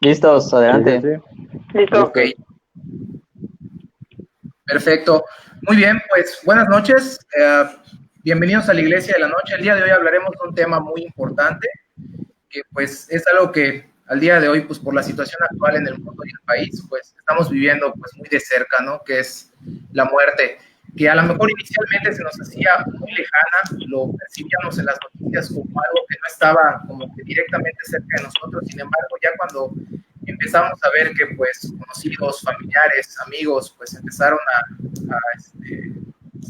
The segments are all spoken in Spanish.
Listos, adelante. Sí. Listo. Ok. Perfecto. Muy bien, pues buenas noches. Bienvenidos a la Iglesia de la Noche. El día de hoy hablaremos de un tema muy importante, que pues es algo que al día de hoy, pues por la situación actual en el mundo y el país, pues estamos viviendo pues muy de cerca, ¿no? Que es la muerte, que a lo mejor inicialmente se nos hacía muy lejana, lo percibíamos en las noticias como algo que no estaba como que directamente cerca de nosotros. Sin embargo, ya cuando empezamos a ver que pues conocidos, familiares, amigos, pues empezaron a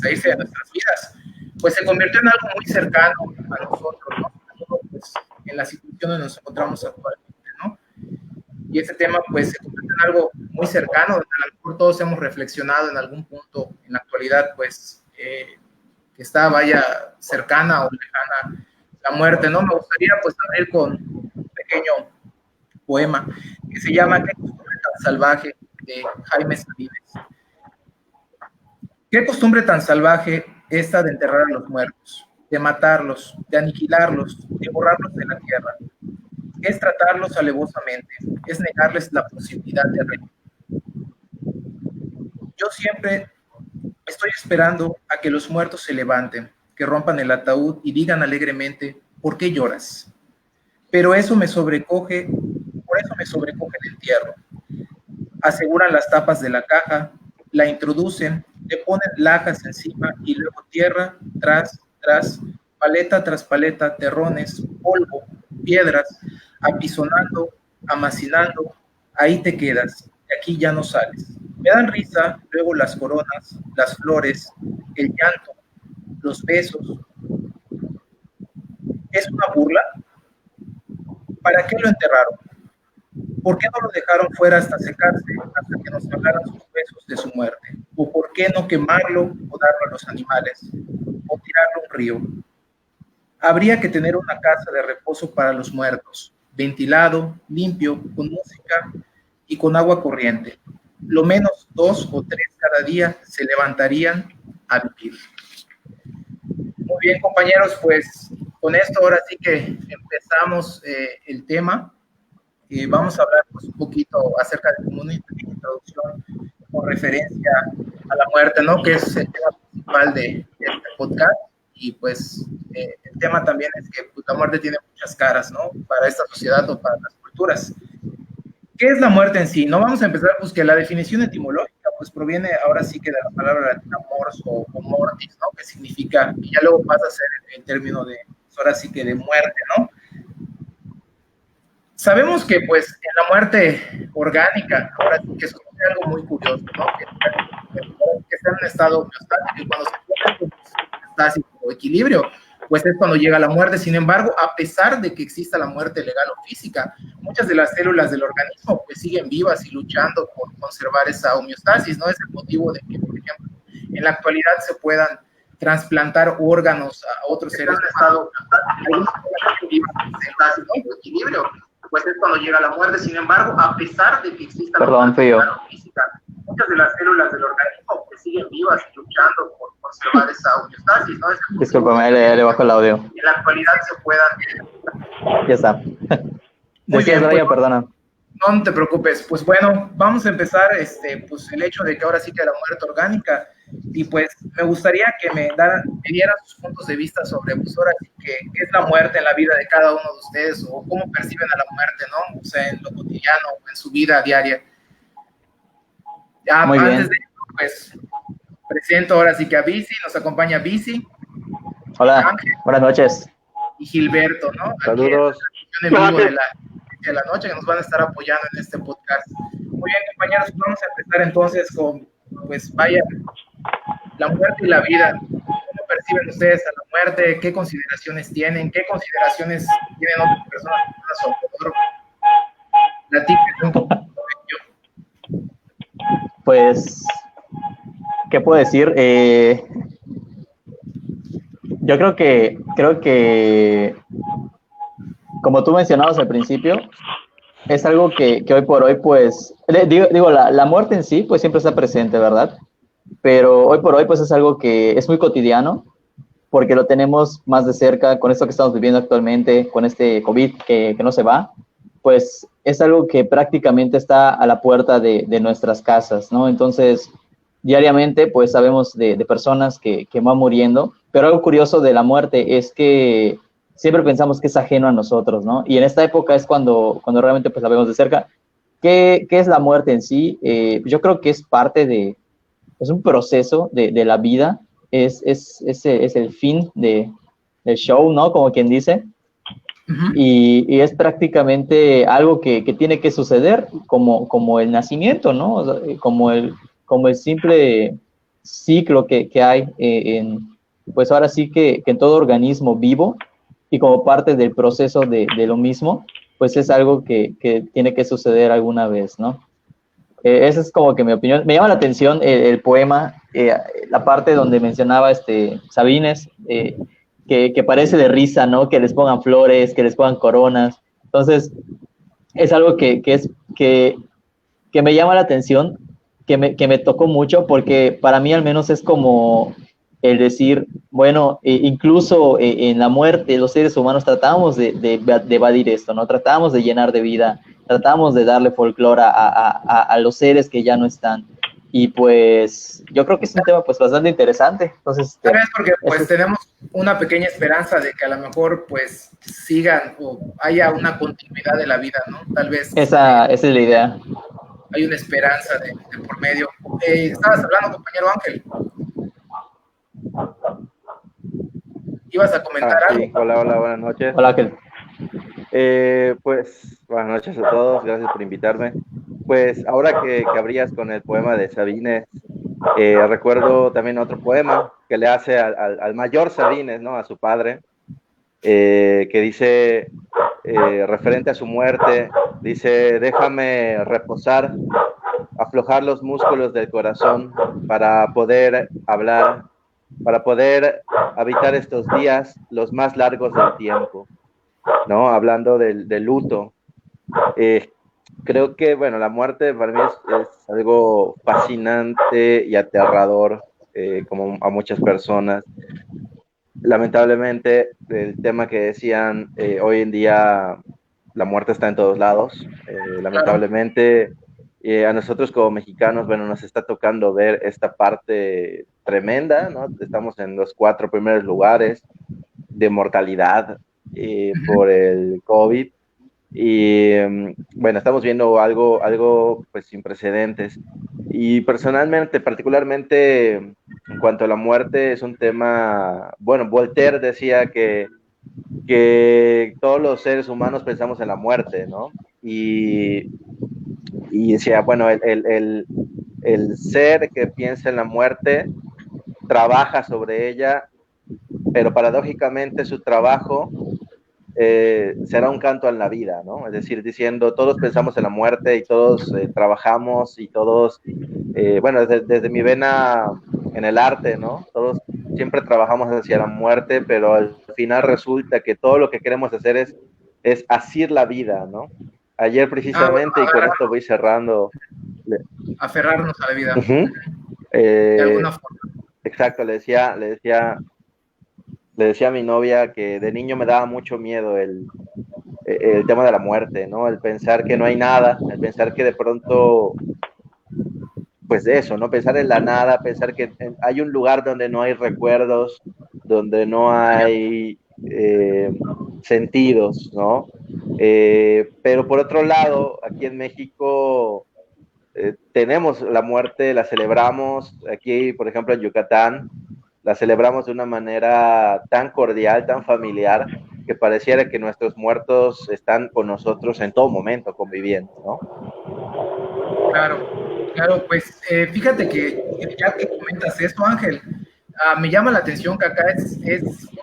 irse de nuestras vidas, pues se convirtió en algo muy cercano a nosotros, ¿no? Pues, en la situación donde nos encontramos actualmente, ¿no? Y ese tema pues se convirtió en algo muy cercano, donde a lo mejor todos hemos reflexionado en algún punto en la actualidad, pues que está, vaya, cercana o lejana la muerte, ¿no? Me gustaría pues abrir con un pequeño poema que se llama ¿Qué costumbre tan salvaje? De Jaime Sabines. ¿Qué costumbre tan salvaje esta de enterrar a los muertos, de matarlos, de aniquilarlos, de borrarlos de la tierra? Es tratarlos alevosamente, es negarles la posibilidad de reír. Yo siempre estoy esperando a que los muertos se levanten, que rompan el ataúd y digan alegremente, ¿por qué lloras? Pero eso me sobrecoge, por eso me sobrecoge el entierro. Aseguran las tapas de la caja, la introducen, le ponen lajas encima y luego tierra tras paleta tras paleta, terrones, polvo, piedras, apisonando, amacinando, ahí te quedas, de aquí ya no sales. Me dan risa luego las coronas, las flores, el llanto, los besos. ¿Es una burla? ¿Para qué lo enterraron? ¿Por qué no lo dejaron fuera hasta secarse, hasta que nos hablaran sus besos de su muerte? ¿O por qué no quemarlo o darlo a los animales? ¿O tirarlo a un río? Habría que tener una casa de reposo para los muertos, ventilado, limpio, con música y con agua corriente. Lo menos 2 o 3 cada día se levantarían a vivir. Muy bien, compañeros, pues con esto ahora sí que empezamos el tema. Vamos a hablar pues, un poquito acerca de como una introducción con referencia a la muerte, ¿no? Que es el tema principal de este podcast. Y pues el tema también es que pues, la muerte tiene muchas caras, ¿no? Para esta sociedad o para las culturas. ¿Qué es la muerte en sí? No vamos a empezar, pues que la definición etimológica pues proviene ahora sí que de la palabra latina mors o mortis, ¿no? Que significa, y ya luego pasa a ser el término de, pues, ahora sí que de muerte, ¿no? Sabemos que pues en la muerte orgánica, ahora sí que sucede algo muy curioso, ¿no? Que está en un estado homeostático y cuando se pierde un homeostasis o equilibrio, pues es cuando llega la muerte. Sin embargo, a pesar de que exista la muerte legal o física, muchas de las células del organismo pues siguen vivas y luchando por conservar esa homeostasis, ¿no? Es el motivo de que, por ejemplo, en la actualidad se puedan trasplantar órganos a otros seres en estado equilibrio, pues es cuando llega la muerte. Sin embargo, a pesar de que exista la muerte física, muchas de las células del organismo pues siguen vivas y luchando por conservar esa homeostasis, ¿no? Discúlpame, le bajo el audio. En la actualidad se puedan... Ya está. Muy bien, pues, perdona. No te preocupes. Pues bueno, vamos a empezar pues el hecho de que ahora sí que la muerte orgánica, y pues me gustaría que me dieran sus puntos de vista sobre pues ahora sí que qué es la muerte en la vida de cada uno de ustedes o cómo perciben a la muerte, ¿no? O sea, en lo cotidiano, en su vida diaria. Ya, muy antes bien. de eso, pues presento ahora sí que a Bici, nos acompaña Bici. Hola, Ángel, buenas noches. Y Gilberto, ¿no? Saludos. Aquí en vivo de la noche que nos van a estar apoyando en este podcast. Muy bien, compañeros, vamos a empezar entonces con, pues vaya, la muerte y la vida. ¿Cómo perciben ustedes a la muerte? ¿Qué consideraciones tienen? ¿Qué consideraciones tienen otras personas a su alrededor? Platíquenme un poco sobre ello. Pues, ¿qué puedo decir? Yo creo que como tú mencionabas al principio, es algo que hoy por hoy, pues, digo la muerte en sí, pues siempre está presente, ¿verdad? Pero hoy por hoy, pues es algo que es muy cotidiano, porque lo tenemos más de cerca con esto que estamos viviendo actualmente, con este COVID que no se va. pues es algo que prácticamente está a la puerta de nuestras casas, ¿no? Entonces, diariamente, pues sabemos de personas que van muriendo, pero algo curioso de la muerte es que siempre pensamos que es ajeno a nosotros, ¿no? Y en esta época es cuando realmente pues la vemos de cerca. ¿Qué es la muerte en sí? Yo creo que es parte es un proceso de la vida, es el fin del show, ¿no? Como quien dice. Y es prácticamente algo que tiene que suceder como el nacimiento, ¿no? O sea, como el simple ciclo que hay pues ahora sí que en todo organismo vivo y como parte del proceso de lo mismo, pues es algo que tiene que suceder alguna vez, ¿no? Esa es como que mi opinión. Me llama la atención el poema, la parte donde mencionaba Sabines, que parece de risa, ¿no? Que les pongan flores, que les pongan coronas. Entonces, es algo que me llama la atención, que me tocó mucho, porque para mí al menos es como el decir, bueno, incluso en la muerte los seres humanos tratamos de evadir esto, ¿no? Tratamos de llenar de vida, tratamos de darle folclore a los seres que ya no están. Y pues yo creo que es un tema pues bastante interesante. Entonces, ¿Sabes? Porque pues tenemos una pequeña esperanza de que a lo mejor pues sigan o haya una continuidad de la vida, ¿no? Tal vez. Esa es la idea. Hay una esperanza de por medio. Estabas hablando, compañero Ángel. ¿Ibas a comentar algo? Sí. Hola, buenas noches. Hola, Ángel. Pues buenas noches a todos, gracias por invitarme. Pues ahora que abrías con el poema de Sabines, recuerdo también otro poema que le hace al mayor Sabines, ¿no? A su padre, que dice, referente a su muerte, dice: déjame reposar, aflojar los músculos del corazón para poder hablar, para poder habitar estos días, los más largos del tiempo, ¿no? Hablando del luto. Creo que, bueno, la muerte para mí es algo fascinante y aterrador, como a muchas personas. Lamentablemente, el tema que decían, hoy en día la muerte está en todos lados. Lamentablemente, a nosotros como mexicanos, bueno, nos está tocando ver esta parte tremenda, ¿no? Estamos en los 4 primeros lugares de mortalidad por el COVID. Y bueno, estamos viendo algo pues sin precedentes. Y personalmente, particularmente en cuanto a la muerte, es un tema, bueno, Voltaire decía que todos los seres humanos pensamos en la muerte, ¿no? Y decía, bueno, el ser que piensa en la muerte trabaja sobre ella, pero paradójicamente su trabajo será un canto en la vida, ¿no? Es decir, diciendo, todos pensamos en la muerte y todos trabajamos y todos, bueno, desde mi vena en el arte, ¿no? Todos siempre trabajamos hacia la muerte, pero al final resulta que todo lo que queremos hacer es asir la vida, ¿no? Ayer precisamente, y con esto voy cerrando. Aferrarnos a la vida. De alguna forma. Exacto, le decía a mi novia que de niño me daba mucho miedo el tema de la muerte, ¿no? El pensar que no hay nada, el pensar que de pronto, pues eso, ¿no? Pensar en la nada, pensar que hay un lugar donde no hay recuerdos, donde no hay sentidos, ¿no? Pero por otro lado, aquí en México tenemos la muerte, la celebramos, aquí, por ejemplo, en Yucatán, la celebramos de una manera tan cordial, tan familiar, que pareciera que nuestros muertos están con nosotros en todo momento, conviviendo, ¿no? Claro, pues fíjate que ya que comentas esto, Ángel, me llama la atención que acá es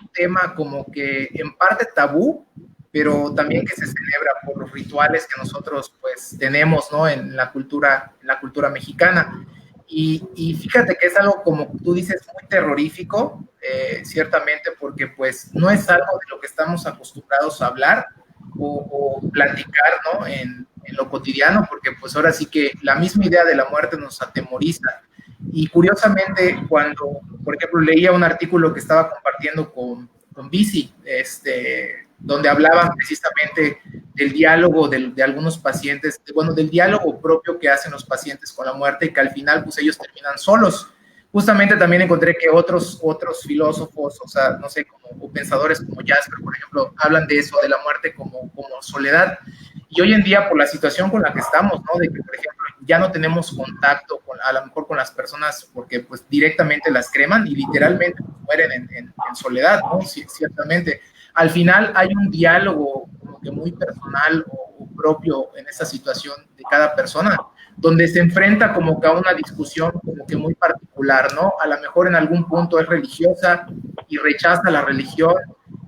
un tema como que en parte tabú, pero también que se celebra por los rituales que nosotros pues tenemos, ¿no? En la cultura mexicana. Y fíjate que es algo, como tú dices, muy terrorífico, ciertamente, porque pues no es algo de lo que estamos acostumbrados a hablar o platicar, ¿no? En lo cotidiano, porque pues ahora sí que la misma idea de la muerte nos atemoriza. Y curiosamente, cuando, por ejemplo, leía un artículo que estaba compartiendo con Bici, donde hablaban precisamente del diálogo de algunos pacientes, bueno, del diálogo propio que hacen los pacientes con la muerte y que al final pues ellos terminan solos. Justamente también encontré que otros filósofos, o sea, no sé, o pensadores como Jasper, por ejemplo, hablan de eso, de la muerte como soledad. Y hoy en día, por la situación con la que estamos, ¿no? De que, por ejemplo, ya no tenemos contacto a lo mejor con las personas porque pues directamente las creman y literalmente mueren en soledad, ¿no? Sí, ciertamente. Al final hay un diálogo como que muy personal o propio en esa situación de cada persona, donde se enfrenta como que a una discusión como que muy particular, ¿no? A lo mejor en algún punto es religiosa y rechaza la religión,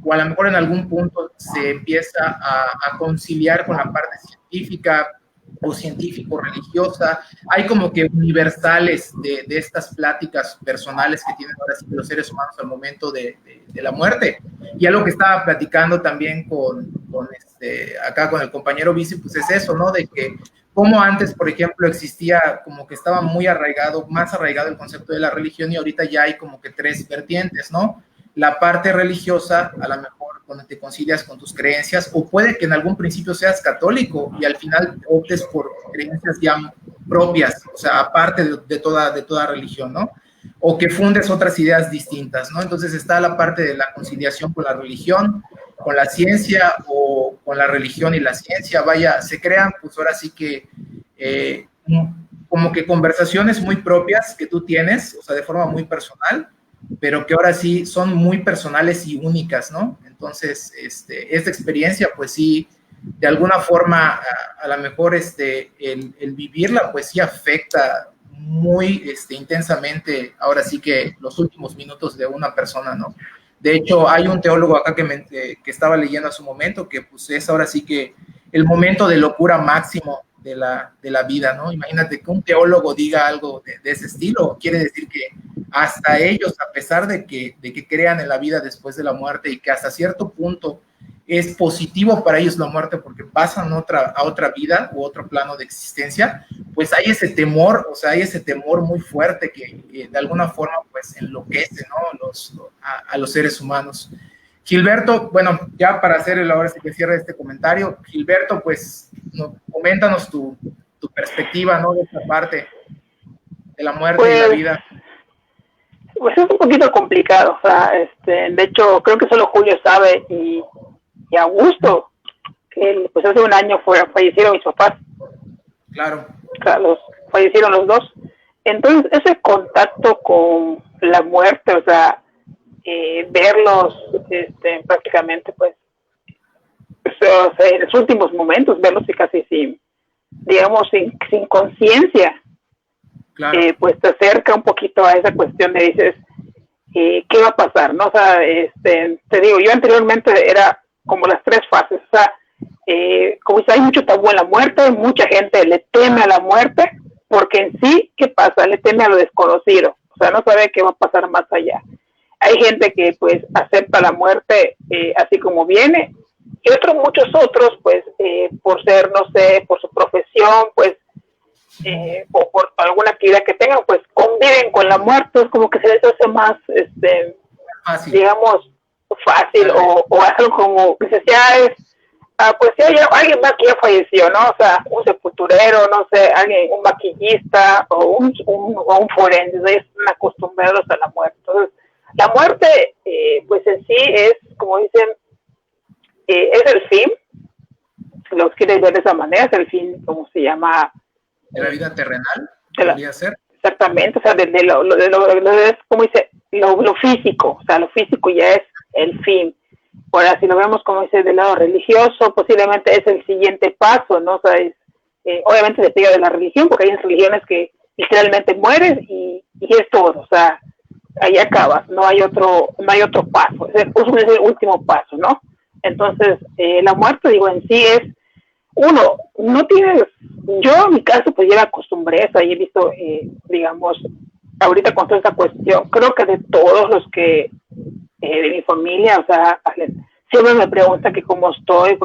o a lo mejor en algún punto se empieza a conciliar con la parte científica o científico-religiosa. Hay como que universales de estas pláticas personales que tienen ahora sí los seres humanos al momento de la muerte. Y algo que estaba platicando también acá con el compañero Bici, pues es eso, ¿no? De que como antes, por ejemplo, existía como que estaba muy arraigado, más arraigado el concepto de la religión y ahorita ya hay como que tres vertientes, ¿no? La parte religiosa, a lo mejor cuando te concilias con tus creencias, o puede que en algún principio seas católico y al final optes por creencias ya propias, o sea, aparte de toda religión, ¿no? O que fundes otras ideas distintas, ¿no? Entonces está la parte de la conciliación con la religión, con la ciencia o con la religión y la ciencia, vaya, se crean, pues ahora sí que como que conversaciones muy propias que tú tienes, o sea, de forma muy personal, pero que ahora sí son muy personales y únicas, ¿no? Entonces, esta experiencia, pues sí, de alguna forma, a lo mejor el vivirla, pues sí afecta muy intensamente, ahora sí que los últimos minutos de una persona, ¿no? De hecho, hay un teólogo acá que estaba leyendo a su momento, que pues es ahora sí que el momento de locura máximo de la vida, ¿no? Imagínate que un teólogo diga algo de ese estilo, quiere decir que hasta ellos, a pesar de que crean en la vida después de la muerte y que hasta cierto punto es positivo para ellos la muerte porque pasan a otra vida u otro plano de existencia, pues hay ese temor, o sea, hay ese temor muy fuerte que de alguna forma pues enloquece, ¿no? A los seres humanos. Gilberto, bueno, ya para hacer ahora sí que cierre este comentario, Gilberto, pues coméntanos tu perspectiva, ¿no? De esta parte de la muerte y la vida. Pues es un poquito complicado, o sea, de hecho, creo que solo Julio sabe y Augusto, que pues hace un año fallecieron mis papás. Claro. Fallecieron los dos. Entonces, ese contacto con la muerte, o sea, verlos prácticamente, pues, o sea, en los últimos momentos, verlos y casi sin conciencia, claro. Pues te acerca un poquito a esa cuestión de dices, ¿qué va a pasar? ¿No? O sea, te digo, yo anteriormente era como las tres fases, o sea, como dice, hay mucho tabú en la muerte, mucha gente le teme a la muerte, porque en sí, ¿qué pasa? Le teme a lo desconocido, o sea, no sabe qué va a pasar más allá. Hay gente que pues acepta la muerte así como viene, y muchos otros, pues, por ser, no sé, por su profesión, pues, o por alguna actividad que tengan, pues conviven con la muerte, es como que se les hace más, digamos, fácil, o algo como, dices, ya es, pues si hay alguien más que ya falleció, ¿no? O sea, un sepulturero, no sé, un maquillista, o un forense, están acostumbrados a la muerte. Entonces, la muerte, pues en sí es, como dicen, es el fin, si los quieres ver de esa manera, es el fin, ¿cómo se llama? De la vida terrenal, podría ser. Exactamente, o sea, como dice, lo físico, o sea, lo físico ya es el fin. Ahora, si lo vemos, como dice, del lado religioso, posiblemente es el siguiente paso, ¿no? O sea, obviamente depende de la religión, porque hay religiones que literalmente mueres y es todo, o sea, ahí acabas, no hay otro paso, es el último paso, ¿no? Entonces, la muerte, digo, en sí es, uno, no tienes, yo en mi caso, pues ya me acostumbré, o sea, y he visto, digamos, ahorita con toda esta cuestión, creo que de todos los que de mi familia, o sea, siempre me preguntan que cómo estoy,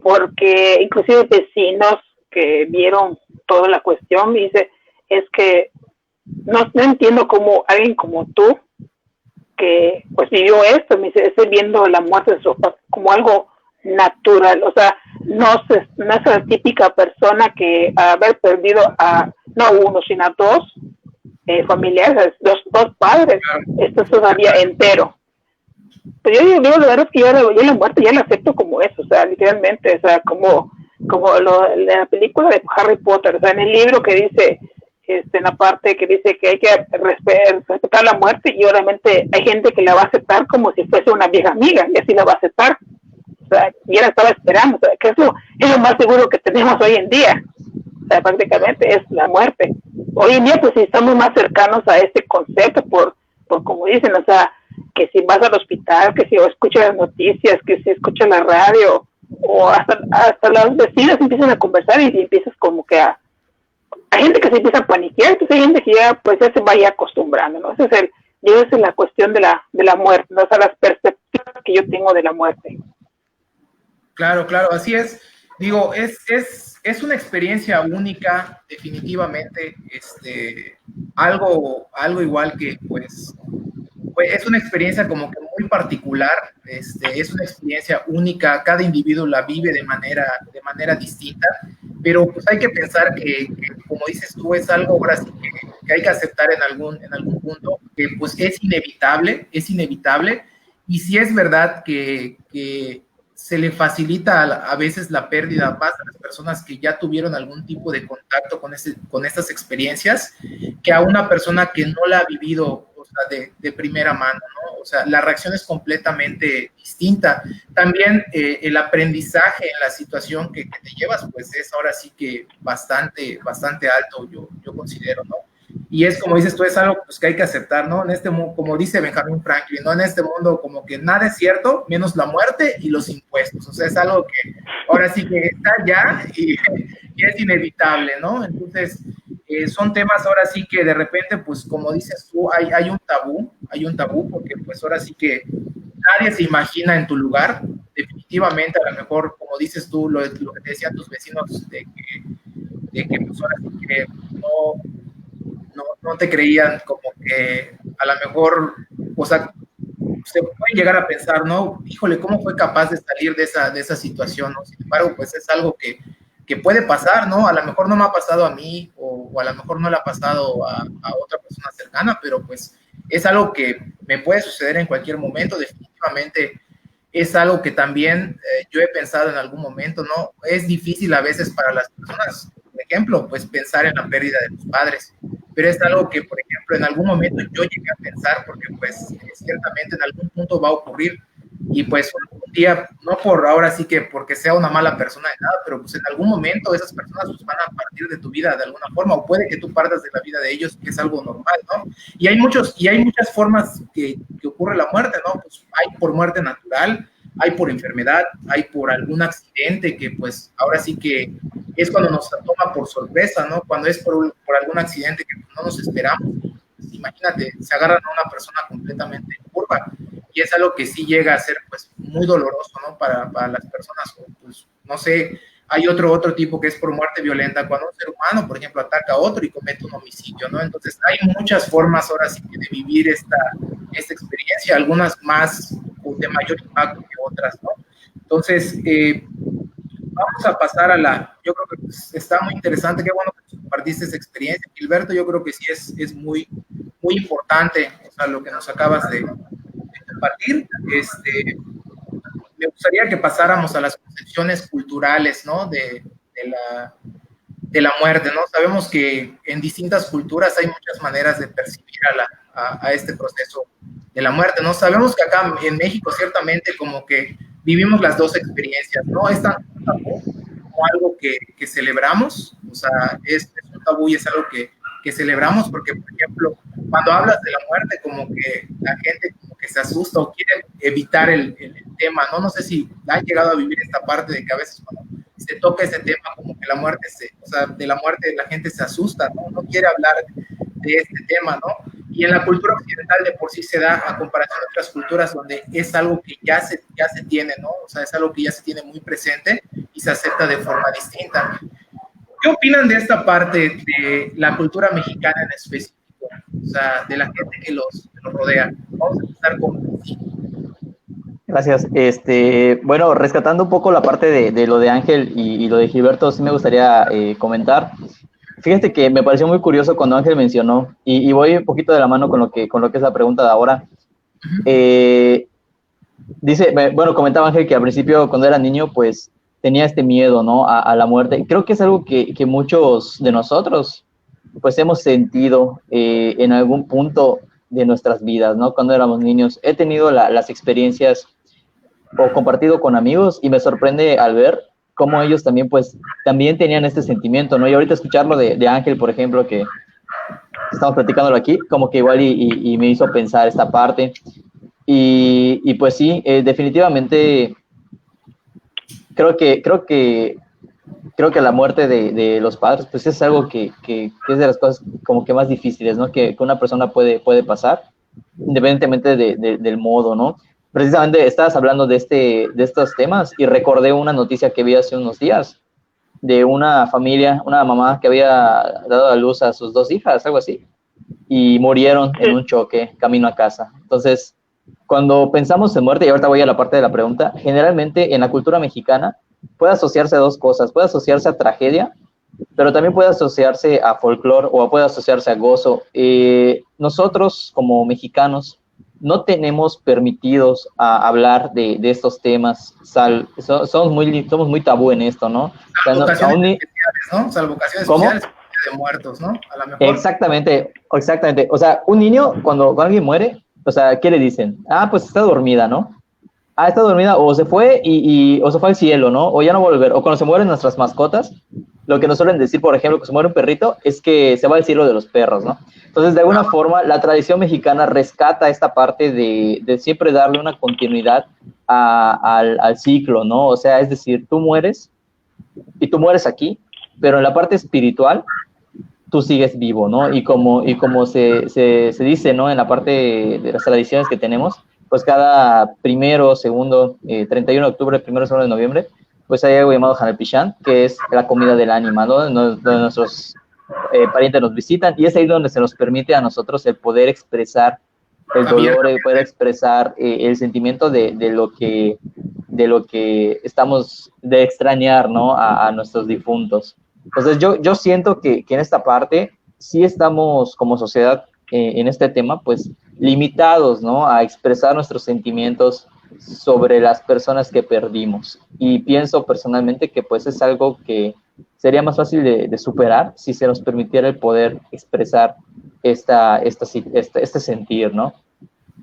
porque inclusive vecinos que vieron toda la cuestión me dice, es que no entiendo cómo alguien como tú, que pues vivió esto, me dice, estoy viendo la muerte de su papá como algo natural, o sea, no es la típica persona que haber perdido a no uno, sino a dos familiares, dos padres, esto es todavía entero. Pero yo digo, la verdad es que yo la muerte ya la acepto como eso, o sea, literalmente, o sea, como la película de Harry Potter, o sea, en el libro que dice, en la parte que dice que hay que respetar la muerte, y obviamente hay gente que la va a aceptar como si fuese una vieja amiga, y así la va a aceptar. O sea, y la estaba esperando, o sea, que eso es lo más seguro que tenemos hoy en día. O sea, prácticamente es la muerte. Hoy en día, pues sí estamos más cercanos a este concepto por como dicen, o sea, que si vas al hospital, que si escuchas las noticias, que si escuchas la radio, o hasta las vecinas empiezan a conversar y empiezas como que hay gente que se empieza a paniquear, entonces hay gente que ya pues ya se vaya acostumbrando, ¿no? Esa es la cuestión de la muerte, ¿no? O sea, las perspectivas que yo tengo de la muerte. Claro, así es. Digo, es una experiencia única, definitivamente, algo igual que, pues, es una experiencia como que muy particular, es una experiencia única, cada individuo la vive de manera distinta, pero pues hay que pensar que como dices tú, es algo ahora sí que hay que aceptar en algún punto, que pues es inevitable, y si es verdad que se le facilita a veces la pérdida más a las personas que ya tuvieron algún tipo de contacto con estas experiencias, que a una persona que no la ha vivido, o sea, de primera mano, ¿no? O sea, la reacción es completamente distinta. También el aprendizaje en la situación que te llevas, pues es ahora sí que bastante alto, yo considero, ¿no? Y es como dices tú, es algo pues, que hay que aceptar, ¿no? En este mundo, como dice Benjamin Franklin, ¿no? En este mundo como que nada es cierto, menos la muerte y los impuestos. O sea, es algo que ahora sí que está ya y es inevitable, ¿no? Entonces, son temas ahora sí que de repente, pues como dices tú, hay un tabú, porque pues ahora sí que nadie se imagina en tu lugar. Definitivamente, a lo mejor, como dices tú, lo que te decían tus vecinos, de que pues ahora sí que no te creían, como que a lo mejor, o sea, se pueden llegar a pensar, ¿no? Híjole, ¿cómo fue capaz de salir de esa situación, ¿no? Sin embargo, pues es algo que puede pasar, ¿no? A lo mejor no me ha pasado a mí o a lo mejor no le ha pasado a otra persona cercana, pero pues es algo que me puede suceder en cualquier momento. Definitivamente es algo que también yo he pensado en algún momento, ¿no? Es difícil a veces para las personas, por ejemplo, pues pensar en la pérdida de los padres, pero es algo que, por ejemplo, en algún momento yo llegué a pensar, porque pues ciertamente en algún punto va a ocurrir, y pues un día, no por ahora sí que porque sea una mala persona de nada, pero pues en algún momento esas personas pues, van a partir de tu vida de alguna forma, o puede que tú partas de la vida de ellos, que es algo normal, ¿no? Y hay muchas formas que ocurre la muerte, ¿no? Pues hay por muerte natural, hay por enfermedad, hay por algún accidente que pues ahora sí que es cuando nos toma por sorpresa, ¿no? Cuando es por algún accidente que no nos esperamos. Pues, imagínate, se agarran a una persona completamente en curva, y es algo que sí llega a ser pues muy doloroso, ¿no? Para las personas, pues no sé, hay otro tipo que es por muerte violenta, cuando un ser humano, por ejemplo, ataca a otro y comete un homicidio, ¿no? Entonces hay muchas formas ahora sí que de vivir esta experiencia, algunas más de mayor impacto que otras, ¿no? Entonces, vamos a pasar yo creo que pues, está muy interesante, qué bueno que compartiste esa experiencia, Gilberto. Yo creo que sí es muy, muy importante, o sea, lo que nos acabas de compartir. Me gustaría que pasáramos a las concepciones culturales, ¿no? De la muerte, ¿no? Sabemos que en distintas culturas hay muchas maneras de percibir a este proceso de la muerte, ¿no? Sabemos que acá en México ciertamente como que vivimos las dos experiencias, ¿no? Es tan tabú como algo que celebramos, o sea, es un tabú y es algo que celebramos porque, por ejemplo, cuando hablas de la muerte, como que la gente como que se asusta o quiere evitar el tema, ¿no? No sé si han llegado a vivir esta parte de que a veces cuando se toca ese tema, como que la muerte o sea, de la muerte la gente se asusta, ¿no? No quiere hablar de este tema, ¿no? Y en la cultura occidental de por sí se da a comparación de otras culturas donde es algo que ya se tiene, ¿no? O sea, es algo que ya se tiene muy presente y se acepta de forma distinta. ¿Qué opinan de esta parte de la cultura mexicana en específico? O sea, de la gente que los rodea. Vamos a empezar con... Gracias. Bueno, rescatando un poco la parte de lo de Ángel y lo de Gilberto, sí me gustaría comentar. Fíjate que me pareció muy curioso cuando Ángel mencionó, y voy un poquito de la mano con lo que es la pregunta de ahora. Bueno, comentaba Ángel que al principio, cuando era niño, pues tenía este miedo, ¿no? A la muerte. Y creo que es algo que muchos de nosotros, pues hemos sentido en algún punto de nuestras vidas, ¿no? Cuando éramos niños. He tenido las experiencias o compartido con amigos y me sorprende al ver cómo ellos también, pues, también tenían este sentimiento, ¿no? Y ahorita escucharlo de Ángel, por ejemplo, que estamos platicándolo aquí, como que igual y me hizo pensar esta parte. Y pues sí, definitivamente creo que la muerte de los padres, pues es algo que es de las cosas como que más difíciles, ¿no? Que una persona puede pasar, independientemente del modo, ¿no? Precisamente estabas hablando de estos temas y recordé una noticia que vi hace unos días de una familia, una mamá que había dado a luz a sus 2 hijas, algo así, y murieron en un choque camino a casa. Entonces, cuando pensamos en muerte, y ahorita voy a la parte de la pregunta, generalmente en la cultura mexicana puede asociarse a 2 cosas, puede asociarse a tragedia, pero también puede asociarse a folclore o puede asociarse a gozo. Nosotros como mexicanos no tenemos permitidos a hablar de estos temas, somos muy tabú en esto, ¿no? Salvo ocasiones especiales, ¿no? Salvo ocasiones especiales de muertos, ¿no? A lo mejor. Exactamente. O sea, un niño, cuando alguien muere, o sea, ¿qué le dicen? Ah, pues está dormida, ¿no? Ah, está dormida, o se fue o se fue al cielo, ¿no? O ya no va a volver. O cuando se mueren nuestras mascotas, lo que nos suelen decir, por ejemplo, que se muere un perrito, es que se va al cielo de los perros, ¿no? Entonces, de alguna forma, la tradición mexicana rescata esta parte de siempre darle una continuidad al ciclo, ¿no? O sea, es decir, tú mueres y tú mueres aquí, pero en la parte espiritual tú sigues vivo, ¿no? Y como se dice, ¿no? En la parte de las tradiciones que tenemos, pues cada primero, segundo, 31 de octubre, primero, segundo de noviembre, pues hay algo llamado Hanalpichán, que es la comida del ánima, ¿no? Donde nuestros parientes nos visitan, y es ahí donde se nos permite a nosotros el poder expresar el dolor, el poder expresar el sentimiento de lo que estamos de extrañar, ¿no? A nuestros difuntos. Entonces yo siento que en esta parte sí estamos como sociedad en este tema, pues limitados, ¿no? A expresar nuestros sentimientos sobre las personas que perdimos. Y pienso personalmente que pues es algo que sería más fácil de superar si se nos permitiera el poder expresar este sentir, ¿no?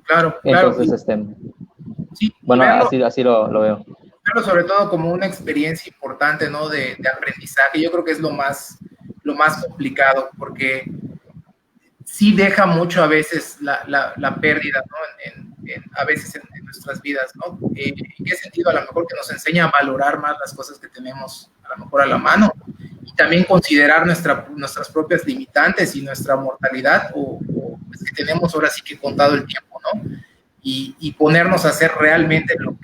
Claro, Entonces, sí, bueno, verlo, así lo veo. verlo sobre todo como una experiencia importante, ¿no? De aprendizaje. Yo creo que es lo más complicado, porque sí deja mucho a veces la pérdida, ¿no? A veces en nuestras vidas, ¿no? ¿En qué sentido? A lo mejor que nos enseña a valorar más las cosas que tenemos a lo mejor a la mano, y también considerar nuestras propias limitantes y nuestra mortalidad, o pues que tenemos ahora sí que contado el tiempo, ¿no? Y ponernos a hacer realmente lo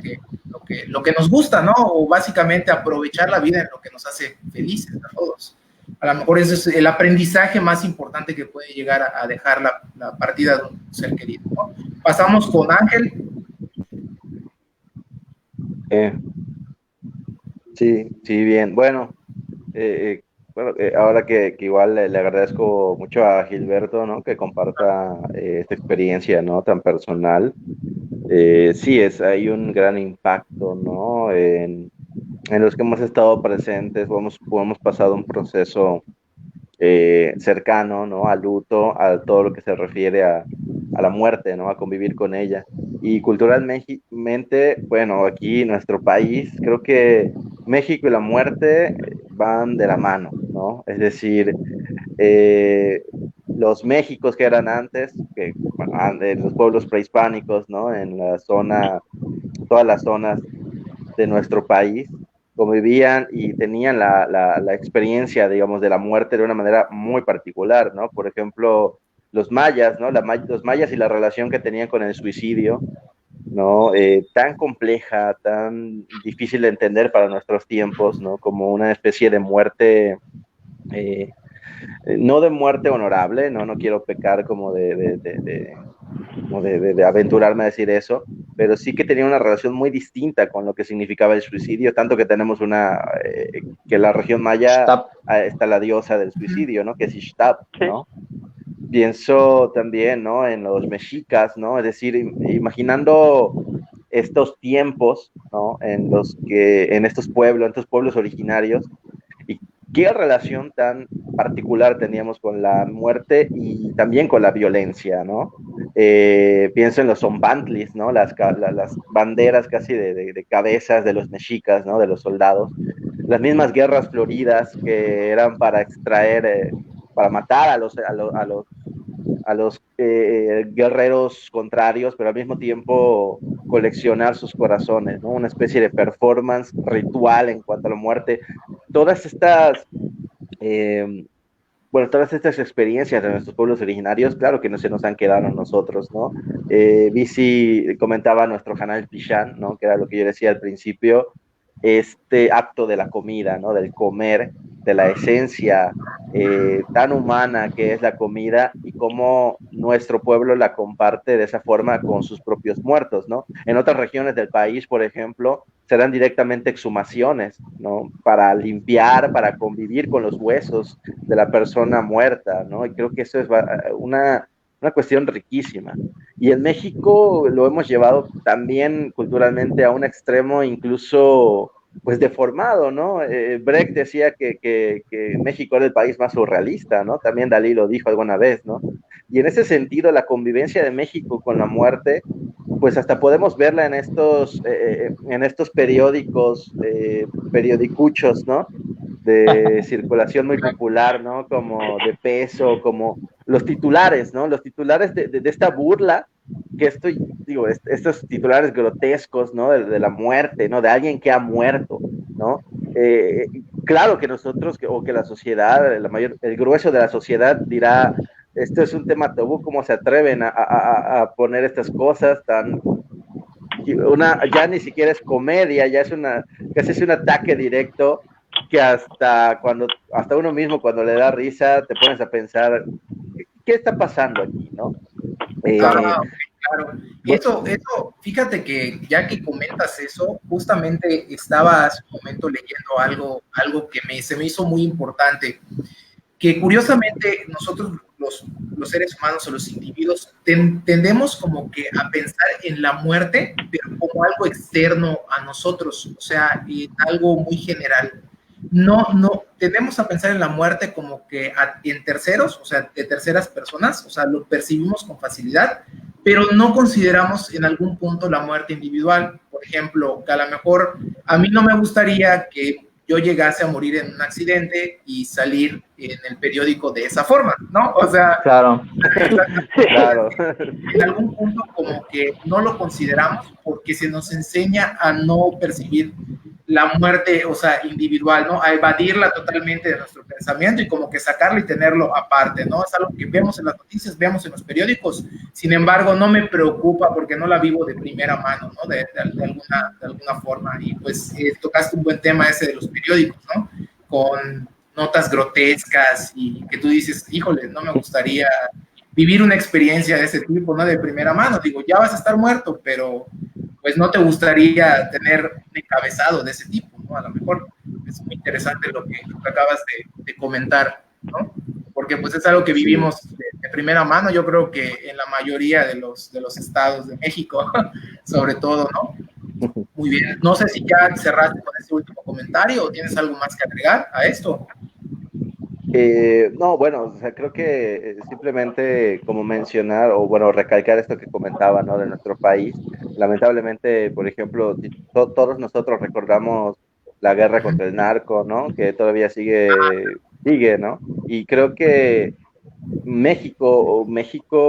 que nos gusta, ¿no? O básicamente aprovechar la vida en lo que nos hace felices a todos. A lo mejor ese es el aprendizaje más importante que puede llegar a dejar la partida de un ser querido, ¿no? Pasamos con Ángel. Sí, bien. Bueno, ahora que igual le agradezco mucho a Gilberto, ¿no? Que comparta esta experiencia, ¿no? Tan personal. Sí, hay un gran impacto, ¿no? En los que hemos estado presentes, hemos pasado un proceso cercano, ¿no? Al luto, a todo lo que se refiere a la muerte, ¿no? A convivir con ella. Y culturalmente, bueno, aquí en nuestro país, creo que México y la muerte van de la mano, ¿no? Es decir, los Méxicos que eran antes, en los pueblos prehispánicos, ¿no? En todas las zonas de nuestro país, convivían y tenían la experiencia, digamos, de la muerte de una manera muy particular, ¿no? Por ejemplo, los mayas, ¿no? Los mayas y la relación que tenían con el suicidio, ¿no? Tan compleja, tan difícil de entender para nuestros tiempos, ¿no? Como una especie de muerte, no de muerte honorable, ¿no? No quiero pecar como de como de aventurarme a decir eso, pero sí que tenía una relación muy distinta con lo que significaba el suicidio, tanto que tenemos que en la región maya está la diosa del suicidio, ¿no? Que es Ixtab, ¿no? Pienso también, ¿no? En los mexicas, ¿no? Es decir, imaginando estos tiempos, ¿no? En estos pueblos originarios, y qué relación tan particular teníamos con la muerte y también con la violencia, ¿no? Pienso en los zombantlis, ¿no? Las banderas casi de cabezas de los mexicas, ¿no? De los soldados. Las mismas guerras floridas que eran para extraer, para matar a los guerreros contrarios, pero al mismo tiempo coleccionar sus corazones, ¿no? Una especie de performance ritual en cuanto a la muerte. Todas estas todas estas experiencias de nuestros pueblos originarios, claro que no se nos han quedado a nosotros, ¿no? Bici comentaba nuestro canal Pichán, ¿no? Que era lo que yo decía al principio, este acto de la comida, ¿no? Del comer, de la esencia tan humana que es la comida y cómo nuestro pueblo la comparte de esa forma con sus propios muertos, ¿no? En otras regiones del país, por ejemplo, se dan directamente exhumaciones, ¿no? Para limpiar, para convivir con los huesos de la persona muerta, ¿no? Y creo que eso es una cuestión riquísima. Y en México lo hemos llevado también culturalmente a un extremo incluso pues deformado, ¿no? Brecht decía que México era el país más surrealista, ¿no? También Dalí lo dijo alguna vez, ¿no? Y en ese sentido, la convivencia de México con la muerte, pues hasta podemos verla en estos periódicos, periodicuchos, ¿no? De circulación muy popular, ¿no? Como de peso, como los titulares, ¿no? Los titulares de esta burla, que estos titulares grotescos, ¿no? De la muerte, ¿no? De alguien que ha muerto, ¿no? Claro que nosotros, o que la sociedad, el grueso de la sociedad dirá, esto es un tema tabú, ¿cómo se atreven a poner estas cosas tan... ya ni siquiera es comedia, ya es casi es un ataque directo que hasta uno mismo cuando le da risa te pones a pensar, ¿qué está pasando aquí, no? Claro. Y eso, fíjate que ya que comentas eso, justamente estaba hace un momento leyendo algo que se me hizo muy importante, que curiosamente nosotros los seres humanos o los individuos tendemos como que a pensar en la muerte, pero como algo externo a nosotros, o sea, en algo muy general. No, tendemos a pensar en la muerte como que en terceros, o sea, de terceras personas, o sea, lo percibimos con facilidad, pero no consideramos en algún punto la muerte individual. Por ejemplo, que a lo mejor a mí no me gustaría que yo llegase a morir en un accidente y salir en el periódico de esa forma, ¿no? O sea, claro. Claro. En algún punto como que no lo consideramos porque se nos enseña a no percibir la muerte, o sea, individual, ¿no? A evadirla totalmente de nuestro pensamiento y como que sacarlo y tenerlo aparte, ¿no? Es algo que vemos en las noticias, vemos en los periódicos, sin embargo, no me preocupa porque no la vivo de primera mano, ¿no? De alguna forma. Y pues tocaste un buen tema ese de los periódicos, ¿no? Con notas grotescas y que tú dices, híjole, no me gustaría vivir una experiencia de ese tipo, ¿no? De primera mano. Digo, ya vas a estar muerto, pero pues no te gustaría tener un encabezado de ese tipo, ¿no? A lo mejor es muy interesante lo que acabas de comentar, ¿no? Porque pues es algo que vivimos de primera mano, yo creo que en la mayoría de los estados de México, sobre todo, ¿no? Muy bien, no sé si ya cerraste con este último comentario o tienes algo más que agregar a esto. No, bueno, o sea, creo que simplemente como mencionar o bueno, recalcar esto que comentaba, ¿no? De nuestro país. Lamentablemente, por ejemplo, todos nosotros recordamos la guerra contra el narco, ¿no? Que todavía sigue, ¿no? Y creo que México,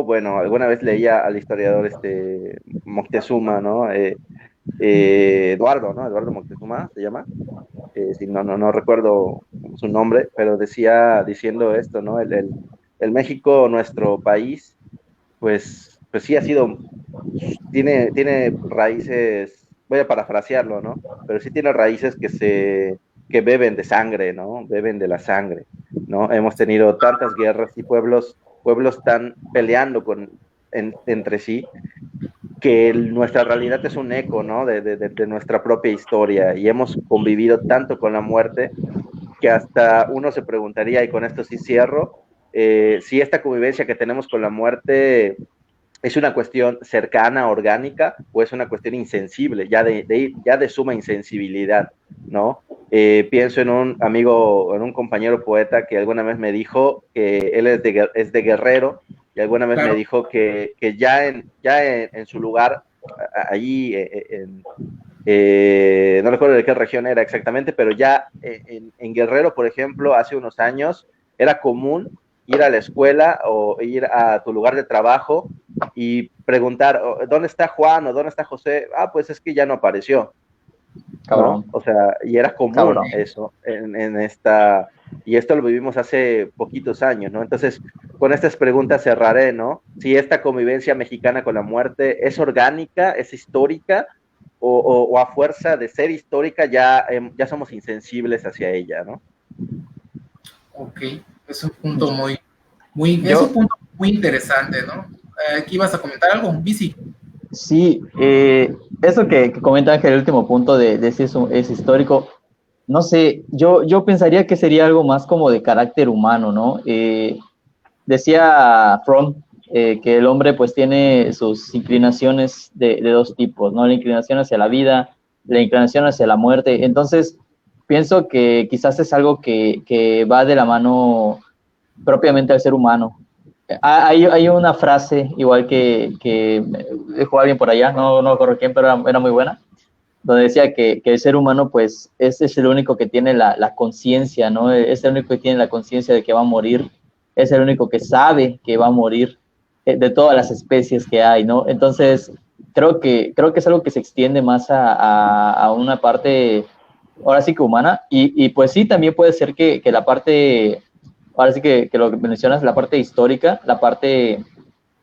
bueno, alguna vez leía al historiador Moctezuma, ¿no? Eduardo, ¿no? Eduardo Moctezuma se llama. Si no recuerdo su nombre, pero diciendo esto, ¿no? El México, nuestro país, pues sí ha sido, tiene raíces, voy a parafrasearlo, ¿no? Pero sí tiene raíces que beben de sangre, ¿no? Beben de la sangre, ¿no? Hemos tenido tantas guerras y pueblos están peleando entre sí, que nuestra realidad es un eco, ¿no? De nuestra propia historia, y hemos convivido tanto con la muerte que hasta uno se preguntaría, y con esto sí cierro, si esta convivencia que tenemos con la muerte es una cuestión cercana, orgánica, o es una cuestión insensible, ya de suma insensibilidad, ¿no? Pienso en un amigo, en un compañero poeta que alguna vez me dijo que él es de Guerrero, y alguna vez me dijo que ya en su lugar, allí no recuerdo de qué región era exactamente, pero ya en Guerrero, por ejemplo, hace unos años, era común ir a la escuela o ir a tu lugar de trabajo y preguntar, ¿dónde está Juan o dónde está José? Pues es que ya no apareció. Cabrón. ¿No? O sea, y era común Cabrón. eso en esta, y esto lo vivimos hace poquitos años, ¿no? Entonces, con estas preguntas cerraré, ¿no? Si esta convivencia mexicana con la muerte es orgánica, es histórica, o a fuerza de ser histórica ya somos insensibles hacia ella, ¿no? Ok, es un punto muy interesante, ¿no? Aquí ibas a comentar algo, Bici. Sí, eso que comenta Ángel, el último punto de si es histórico, no sé, yo pensaría que sería algo más como de carácter humano, ¿no? Decía Fromm que el hombre pues tiene sus inclinaciones de dos tipos, ¿no? La inclinación hacia la vida, la inclinación hacia la muerte. Entonces, pienso que quizás es algo que va de la mano propiamente al ser humano. Hay una frase, igual que dijo alguien por allá, no recuerdo quién, pero era muy buena, donde decía que el ser humano pues es el único que tiene la conciencia, ¿no? Es el único que tiene la conciencia de que va a morir, es el único que sabe que va a morir de todas las especies que hay, ¿no? Entonces, creo que es algo que se extiende más a una parte, ahora sí que humana, y pues sí, también puede ser que la parte, ahora sí que lo que mencionas, la parte histórica, la parte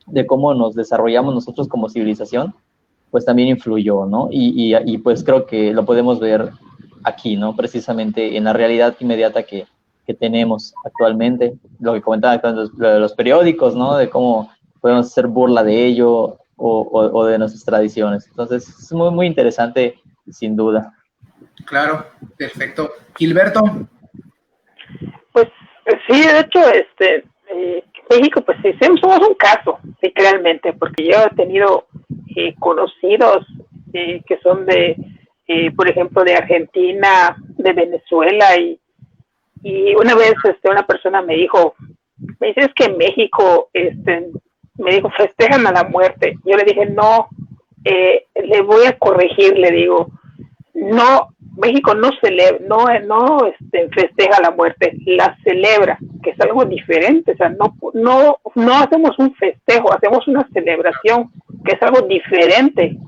de cómo nos desarrollamos nosotros como civilización, pues también influyó, ¿no? Y pues creo que lo podemos ver aquí, ¿no? Precisamente en la realidad inmediata que tenemos actualmente, lo que comentaba de los periódicos, ¿no? De cómo podemos hacer burla de ello o de nuestras tradiciones. Entonces, es muy, muy interesante, sin duda. Claro, perfecto. Gilberto. Pues sí, de hecho, México, pues sí, somos un caso, literalmente, porque yo he tenido conocidos que son por ejemplo, de Argentina, de Venezuela, y una vez una persona me dice, es que en México, me dijo, festejan a la muerte. Yo le dije, no, le voy a corregir, le digo, no, México no celebra, no festeja la muerte, la celebra, que es algo diferente. O sea, no hacemos un festejo, hacemos una celebración, que es algo diferente.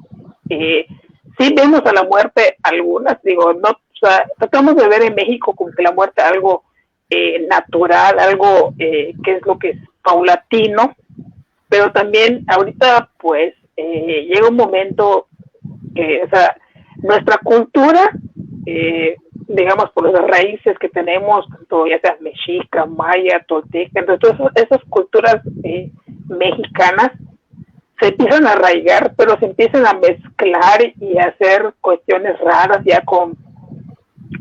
Sí vemos a la muerte algunas, digo, no, o sea, tratamos de ver en México como que la muerte es algo natural, algo que es lo que es paulatino, pero también ahorita pues llega un momento que, o sea, nuestra cultura, digamos, por las raíces que tenemos, tanto ya sea mexica, maya, tolteca, entonces esas culturas mexicanas se empiezan a arraigar, pero se empiezan a mezclar y a hacer cuestiones raras ya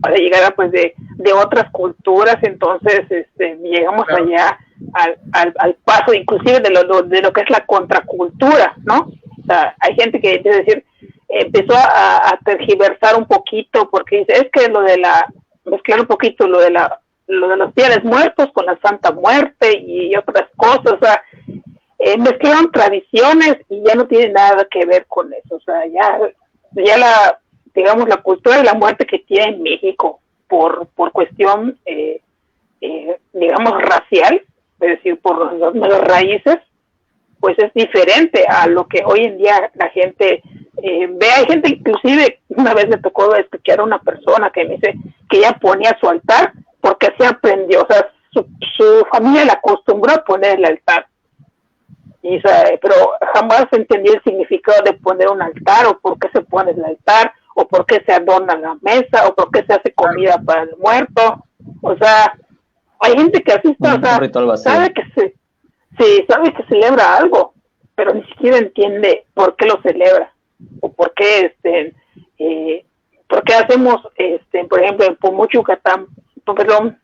para llegar a, pues de otras culturas. Entonces llegamos allá al paso inclusive de lo que es la contracultura, ¿no? O sea, hay gente que empieza a decir, empezó a tergiversar un poquito, porque dice, es que mezclar un poquito lo de los fieles muertos con la Santa Muerte y otras cosas. O sea, mezclaron tradiciones y ya no tiene nada que ver con eso. O sea, ya digamos, la cultura de la muerte que tiene México por cuestión, digamos, racial, es decir, por las raíces, pues es diferente a lo que hoy en día la gente ve. Hay gente, inclusive, una vez me tocó escuchar a una persona que me dice que ella ponía su altar porque se aprendió, o sea, su familia la acostumbró a poner el altar. Pero jamás entendió el significado de poner un altar, o por qué se pone el altar, o por qué se adorna la mesa, o por qué se hace comida para el muerto. O sea, hay gente que así está, o sea, sabe que celebra algo, pero ni siquiera entiende por qué lo celebra, o por qué hacemos, por ejemplo, en Pomucho, Yucatán, perdón,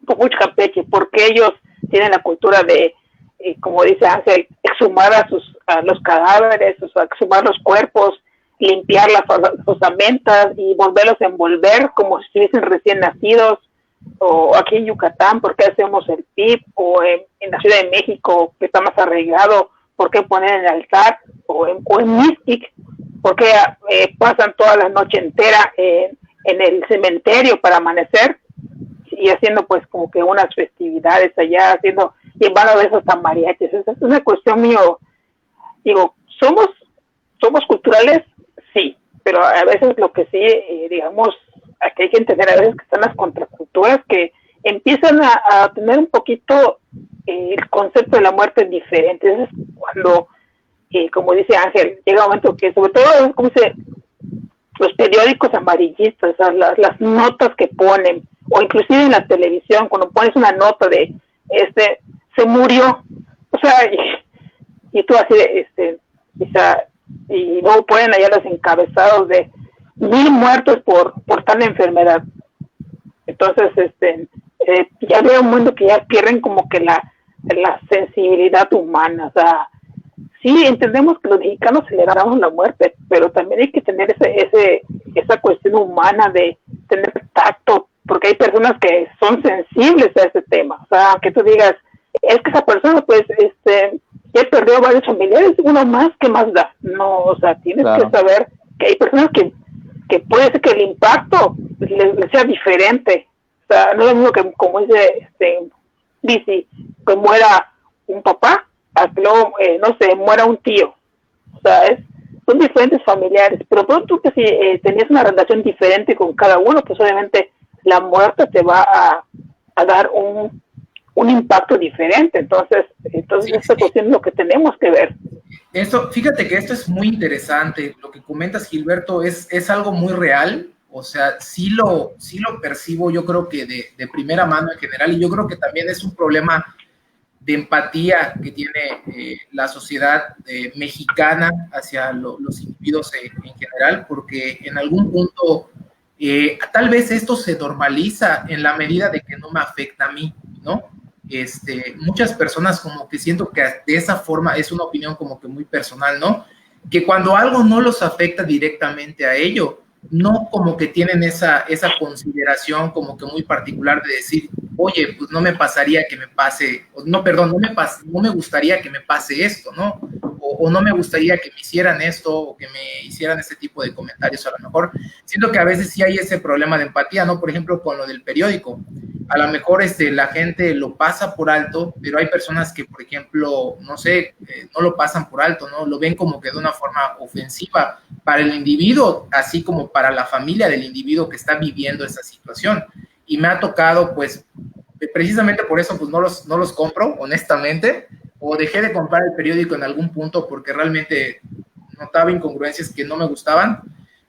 Pomucho, Campeche, porque ellos tienen la cultura de, como dice Ángel, exhumar a los cadáveres, o sea, exhumar los cuerpos, limpiar las osamentas y volverlos a envolver como si estuviesen recién nacidos. O aquí en Yucatán, ¿por qué hacemos el PIB? O en la Ciudad de México, que está más arraigado, ¿por qué poner en el altar? O en Mixquic, ¿por qué pasan toda la noche entera en el cementerio para amanecer? Y haciendo pues como que unas festividades allá, llevando a veces a mariachis. Esa es una cuestión mío. Digo, ¿somos culturales? Sí, pero a veces lo que sí, digamos, aquí hay que entender a veces que están las contraculturas que empiezan a tener un poquito el concepto de la muerte diferente. Entonces, cuando, como dice Ángel, llega un momento que, sobre todo, como dice, los periódicos amarillistas, o sea, las notas que ponen, o inclusive en la televisión, cuando pones una nota de, se murió, o sea, y tú así, y luego ponen allá los encabezados de 1,000 muertos por tal enfermedad. Entonces, ya veo un mundo que ya pierden como que la sensibilidad humana. O sea, sí entendemos que los mexicanos celebramos la muerte, pero también hay que tener esa cuestión humana de tener tacto, porque hay personas que son sensibles a ese tema. O sea, que tú digas, es que esa persona, pues, ya perdió varios familiares, uno más, ¿qué más da? No, o sea, tienes que saber que hay personas que puede ser que el impacto les sea diferente. O sea, no es lo mismo que, como dice Bici, que muera un papá, a que luego, no sé, muera un tío. O sea, son diferentes familiares, pero pronto que si tenías una relación diferente con cada uno, pues obviamente la muerte te va a dar un impacto diferente. Entonces sí, esta cuestión es lo que tenemos que ver. Fíjate que esto es muy interesante. Lo que comentas, Gilberto, es algo muy real. O sea, sí lo percibo, yo creo que de primera mano en general, y yo creo que también es un problema de empatía que tiene la sociedad mexicana hacia los individuos en general, porque en algún punto tal vez esto se normaliza en la medida de que no me afecta a mí, ¿no? Muchas personas como que siento que de esa forma, es una opinión como que muy personal, ¿no? Que cuando algo no los afecta directamente a ello, no como que tienen esa consideración como que muy particular de decir, oye, pues no me pasaría que me pase, no, perdón, no me gustaría que me pase esto, ¿no? O no me gustaría que me hicieran esto, o que me hicieran ese tipo de comentarios. A lo mejor siento que a veces sí hay ese problema de empatía, ¿no? Por ejemplo, con lo del periódico. A lo mejor la gente lo pasa por alto, pero hay personas que, por ejemplo, no sé, no lo pasan por alto, ¿no? Lo ven como que de una forma ofensiva para el individuo, así como para la familia del individuo que está viviendo esa situación. Y me ha tocado, pues, precisamente por eso, pues no los compro, honestamente, o dejé de comprar el periódico en algún punto porque realmente notaba incongruencias que no me gustaban.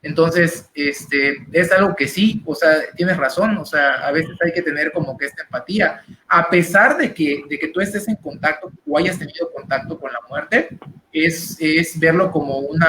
Entonces, es algo que sí, o sea, tienes razón, o sea, a veces hay que tener como que esta empatía, a pesar de que tú estés en contacto o hayas tenido contacto con la muerte, es verlo como un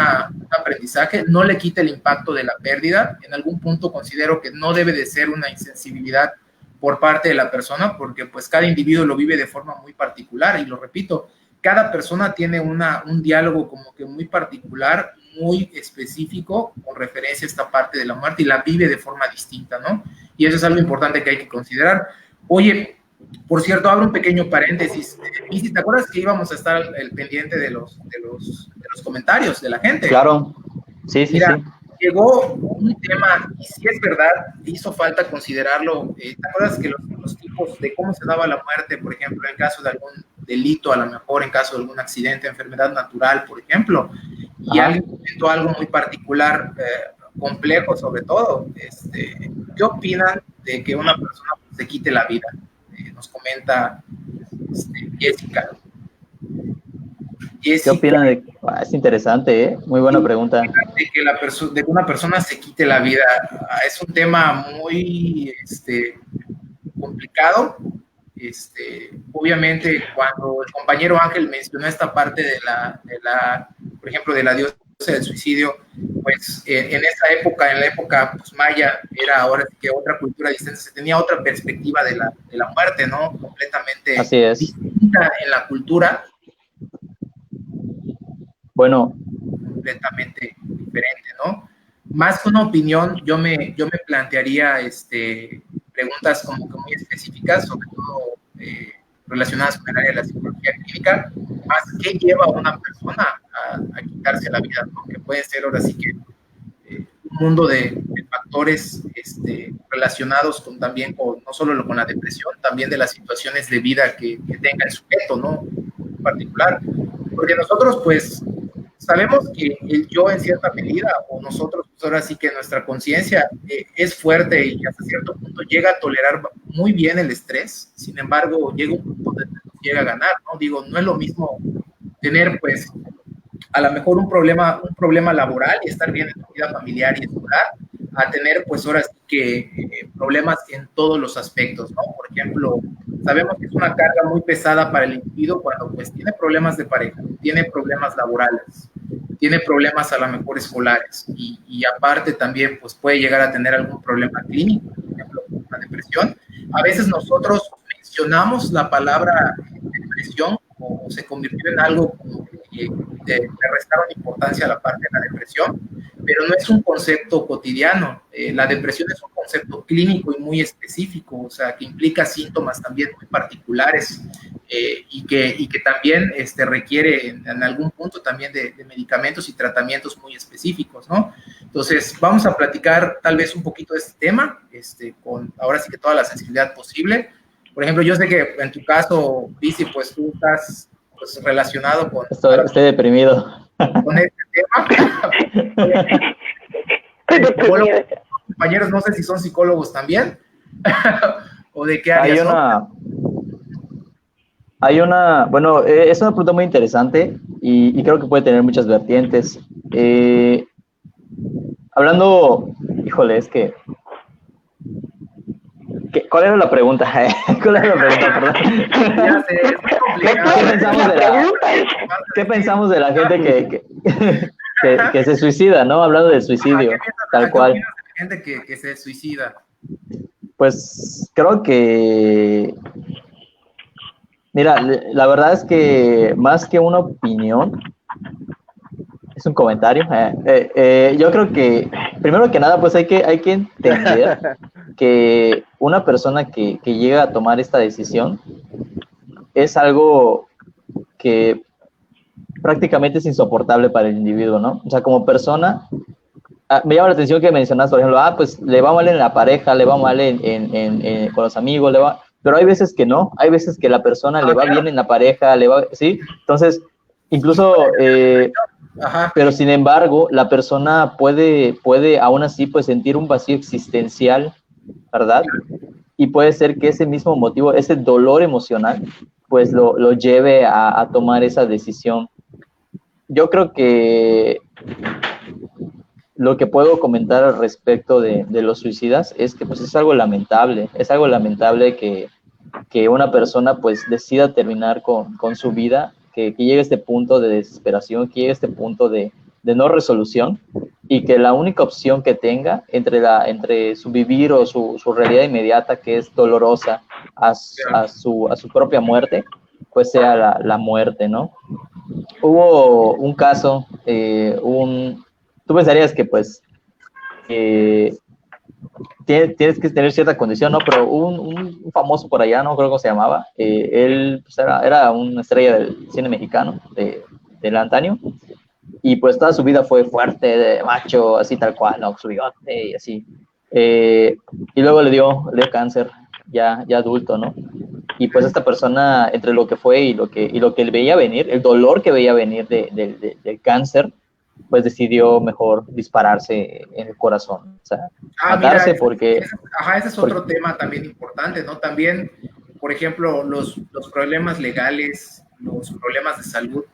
aprendizaje, no le quita el impacto de la pérdida. En algún punto considero que no debe de ser una insensibilidad por parte de la persona, porque pues cada individuo lo vive de forma muy particular, y lo repito, cada persona tiene un diálogo como que muy particular, muy específico con referencia a esta parte de la muerte, y la vive de forma distinta, ¿no? Y eso es algo importante que hay que considerar. Oye, por cierto, abro un pequeño paréntesis. Y si te acuerdas que íbamos a estar al pendiente de los comentarios de la gente. Claro, sí. Mira, llegó un tema, y si es verdad, hizo falta considerarlo. ¿Te acuerdas que los tipos de cómo se daba la muerte, por ejemplo, en caso de algún delito, a lo mejor en caso de algún accidente, enfermedad natural, por ejemplo? Y alguien comentó algo muy particular, complejo sobre todo. ¿Qué opinan de que una persona se quite la vida? Nos comenta Jessica. ¿Qué opinan de...? Es interesante, ¿eh? Muy buena pregunta. De que una persona se quite la vida. Es un tema muy complicado, Obviamente, cuando el compañero Ángel mencionó esta parte por ejemplo, de la diosa del suicidio, pues en esa época, en la época pues, maya, era ahora sí que otra cultura distinta, se tenía otra perspectiva de la muerte, ¿no? Completamente Así es. distinta en la cultura. Bueno. Completamente diferente, ¿no? Más que una opinión, yo me plantearía preguntas como que muy específicas, sobre todo relacionadas con el área de la psicología clínica, más qué lleva a una persona a quitarse la vida, ¿no? Que puede ser ahora sí que un mundo de factores relacionados también no solo con la depresión, también de las situaciones de vida que tenga el sujeto, ¿no? En particular, porque nosotros pues sabemos que el yo en cierta medida, o nosotros, pues ahora sí que nuestra conciencia es fuerte y hasta cierto punto llega a tolerar muy bien el estrés, sin embargo, llega un punto donde nos llega a ganar, ¿no? Digo, no es lo mismo tener, pues, a lo mejor un problema laboral y estar bien en tu vida familiar y escolar, a tener, pues, ahora sí que problemas en todos los aspectos, ¿no? Por ejemplo, sabemos que es una carga muy pesada para el individuo cuando, pues, tiene problemas de pareja, tiene problemas laborales, tiene problemas a lo mejor escolares y aparte también, pues, puede llegar a tener algún problema clínico, por ejemplo, una depresión. A veces nosotros mencionamos la palabra depresión o se convirtió en algo como que le restaron importancia a la parte de la depresión, pero no es un concepto cotidiano. La depresión es un concepto clínico y muy específico, o sea, que implica síntomas también muy particulares y que también requiere en algún punto también de medicamentos y tratamientos muy específicos, ¿no? Entonces, vamos a platicar tal vez un poquito de este tema, con ahora sí que toda la sensibilidad posible. Por ejemplo, yo sé que en tu caso, Bici, pues tú estás pues, relacionado con... Estoy deprimido. Con este tema. Compañeros, no sé si son psicólogos también, o de qué área son. Bueno, es una pregunta muy interesante y creo que puede tener muchas vertientes. Hablando, híjole, es que... ¿Cuál era la pregunta? ¿Cuál era la pregunta? Perdón. Ya sé, es muy complicado. ¿Qué pensamos de la gente que se suicida, ¿no? Hablando del suicidio, tal cual. ¿Qué opinas de la gente que se suicida? Pues creo que... Mira, la verdad es que más que una opinión, es un comentario. Yo creo que, primero que nada, pues hay que entender que una persona que llega a tomar esta decisión es algo que prácticamente es insoportable para el individuo, ¿no? O sea, como persona, me llama la atención que mencionas, por ejemplo, pues le va mal en la pareja, le va mal con los amigos, pero hay veces que no, hay veces que la persona le va bien en la pareja, ¿sí? Entonces, incluso... pero sin embargo, la persona puede aún así pues sentir un vacío existencial, ¿verdad? Y puede ser que ese mismo motivo, ese dolor emocional, pues lo lleve a tomar esa decisión. Yo creo que lo que puedo comentar al respecto de los suicidas es que pues es algo lamentable que una persona pues decida terminar con su vida, que llegue a este punto de desesperación, que llegue a este punto de no resolución, y que la única opción que tenga entre su vivir o su realidad inmediata, que es dolorosa, a su propia muerte, pues sea la muerte, ¿no? Hubo un caso, tú pensarías que pues tienes que tener cierta condición, ¿no? Pero un famoso por allá, no creo cómo se llamaba, él pues era una estrella del cine mexicano, del antaño, y pues toda su vida fue fuerte, de macho, así tal cual, ¿no? Su bigote y así. Y luego le dio cáncer, ya adulto, ¿no? Y pues esta persona, entre lo que fue y lo que él veía venir, el dolor que veía venir del cáncer, pues decidió mejor dispararse en el corazón, o sea, matarse. Mira, porque... ese es otro tema también importante, ¿no? También, por ejemplo, los problemas legales, los problemas de salud,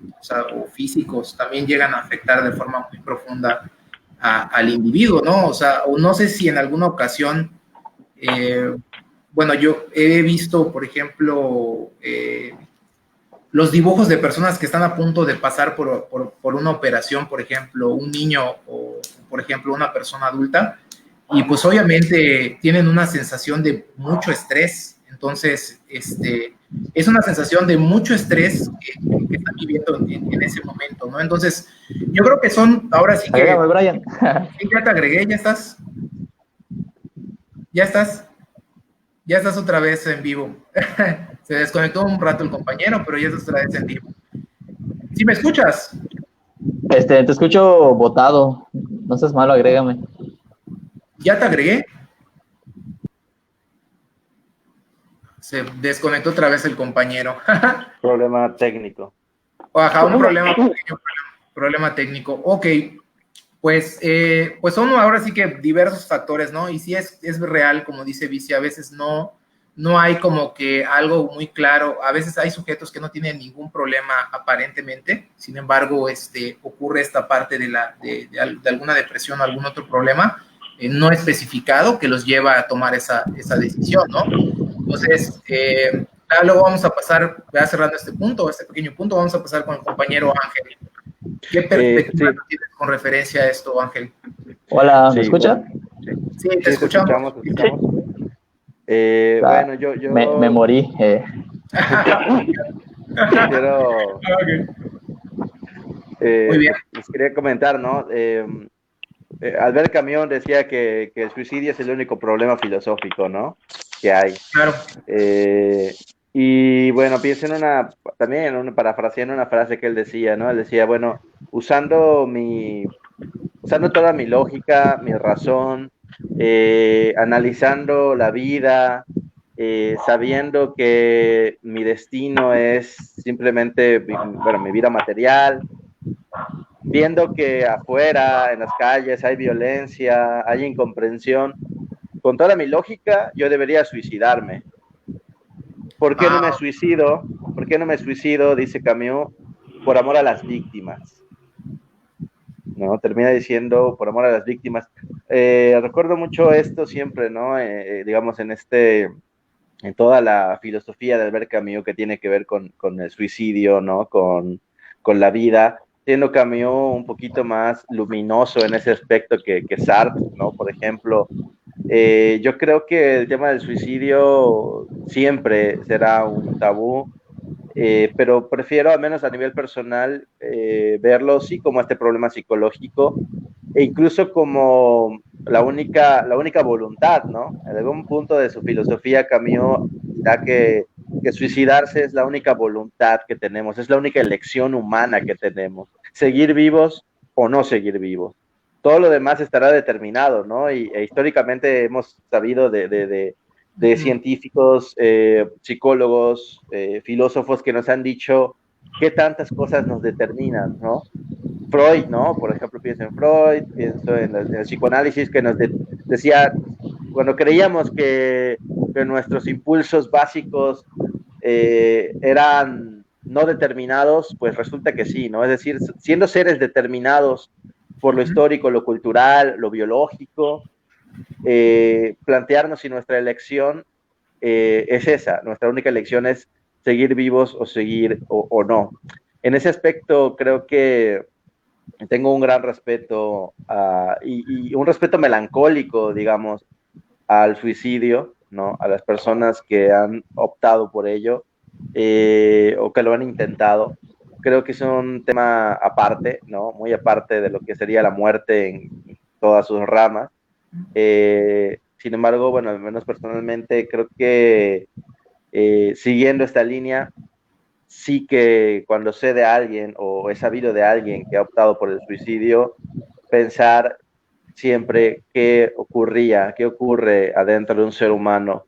o físicos, también llegan a afectar de forma muy profunda al individuo, ¿no? O sea, no sé si en alguna ocasión bueno, yo he visto, por ejemplo, los dibujos de personas que están a punto de pasar por una operación, por ejemplo, un niño o, por ejemplo, una persona adulta, y pues obviamente tienen una sensación de mucho estrés. Entonces, es una sensación de mucho estrés que están viviendo en ese momento, ¿no? Entonces, yo creo que son, ahora sí que... Agrégame, Brian. Sí, ya te agregué, ya estás. Ya estás. Ya estás otra vez en vivo. Se desconectó un rato el compañero, pero ya estás otra vez en vivo. ¿Sí me escuchas? Te escucho botado. No seas malo, agrégame. Ya te agregué. Se desconectó otra vez el compañero. Problema técnico. Ajá, un problema técnico. Ok, pues son ahora sí que diversos factores, ¿no? Y sí es real, como dice Vici, a veces no hay como que algo muy claro. A veces hay sujetos que no tienen ningún problema aparentemente, sin embargo, ocurre esta parte de alguna depresión o algún otro problema no especificado que los lleva a tomar esa decisión, ¿no? Entonces, luego vamos a pasar, ya cerrando este pequeño punto, vamos a pasar con el compañero Ángel. ¿Qué perspectiva tienes con referencia a esto, Ángel? Hola, ¿me escucha? Sí, te escuchamos. Bueno, yo... Me morí. Quiero... Muy bien. Les quería comentar, ¿no? Albert Camus decía que el suicidio es el único problema filosófico, ¿no? Que hay. Claro. Y bueno, pienso parafraseando una frase que él decía, ¿no? Él decía, bueno, usando toda mi lógica, mi razón, analizando la vida, sabiendo que mi destino es simplemente, bueno, mi vida material, viendo que afuera, en las calles, hay violencia, hay incomprensión, con toda mi lógica, yo debería suicidarme. ¿Por qué no me suicido? ¿Por qué no me suicido? Dice Camus, por amor a las víctimas. ¿No? Termina diciendo, por amor a las víctimas. Recuerdo mucho esto siempre, ¿no? Digamos, en toda la filosofía de Albert Camus que tiene que ver con el suicidio, ¿no? Con la vida, siendo Camus un poquito más luminoso en ese aspecto que Sartre, ¿no? Por ejemplo, yo creo que el tema del suicidio siempre será un tabú, pero prefiero, al menos a nivel personal, verlo sí como este problema psicológico e incluso como la única voluntad, ¿no? En algún punto de su filosofía Camus da que suicidarse es la única voluntad que tenemos, es la única elección humana que tenemos, seguir vivos o no seguir vivos. Todo lo demás estará determinado, ¿no? E históricamente hemos sabido de científicos, psicólogos, filósofos que nos han dicho qué tantas cosas nos determinan, ¿no? Freud, ¿no? Por ejemplo, pienso en Freud, pienso en el psicoanálisis que nos decía, cuando creíamos que nuestros impulsos básicos eran no determinados, pues resulta que sí, ¿no? Es decir, siendo seres determinados por lo histórico, lo cultural, lo biológico, plantearnos si nuestra elección es esa, nuestra única elección es seguir vivos o seguir o no. En ese aspecto creo que tengo un gran respeto y un respeto melancólico, digamos, al suicidio, ¿no? A las personas que han optado por ello o que lo han intentado. Creo que es un tema aparte, ¿no? Muy aparte de lo que sería la muerte en todas sus ramas. Sin embargo, bueno, al menos personalmente creo que siguiendo esta línea, sí que cuando sé de alguien o he sabido de alguien que ha optado por el suicidio, pensar siempre qué ocurre adentro de un ser humano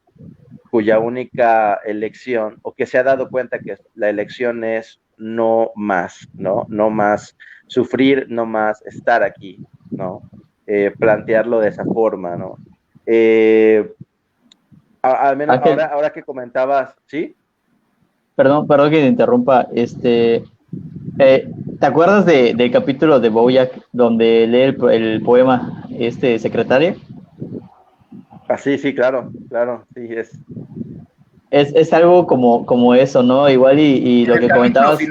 cuya única elección, o que se ha dado cuenta que la elección es no más, ¿no? No más sufrir, no más estar aquí, ¿no? Plantearlo de esa forma, ¿no? Al menos ahora que comentabas, ¿sí? Perdón que te interrumpa. ¿Te acuerdas del capítulo de BoJack donde lee el poema Secretaria? Así, sí, claro, sí, Es algo como eso, ¿no? Igual y lo que comentabas. En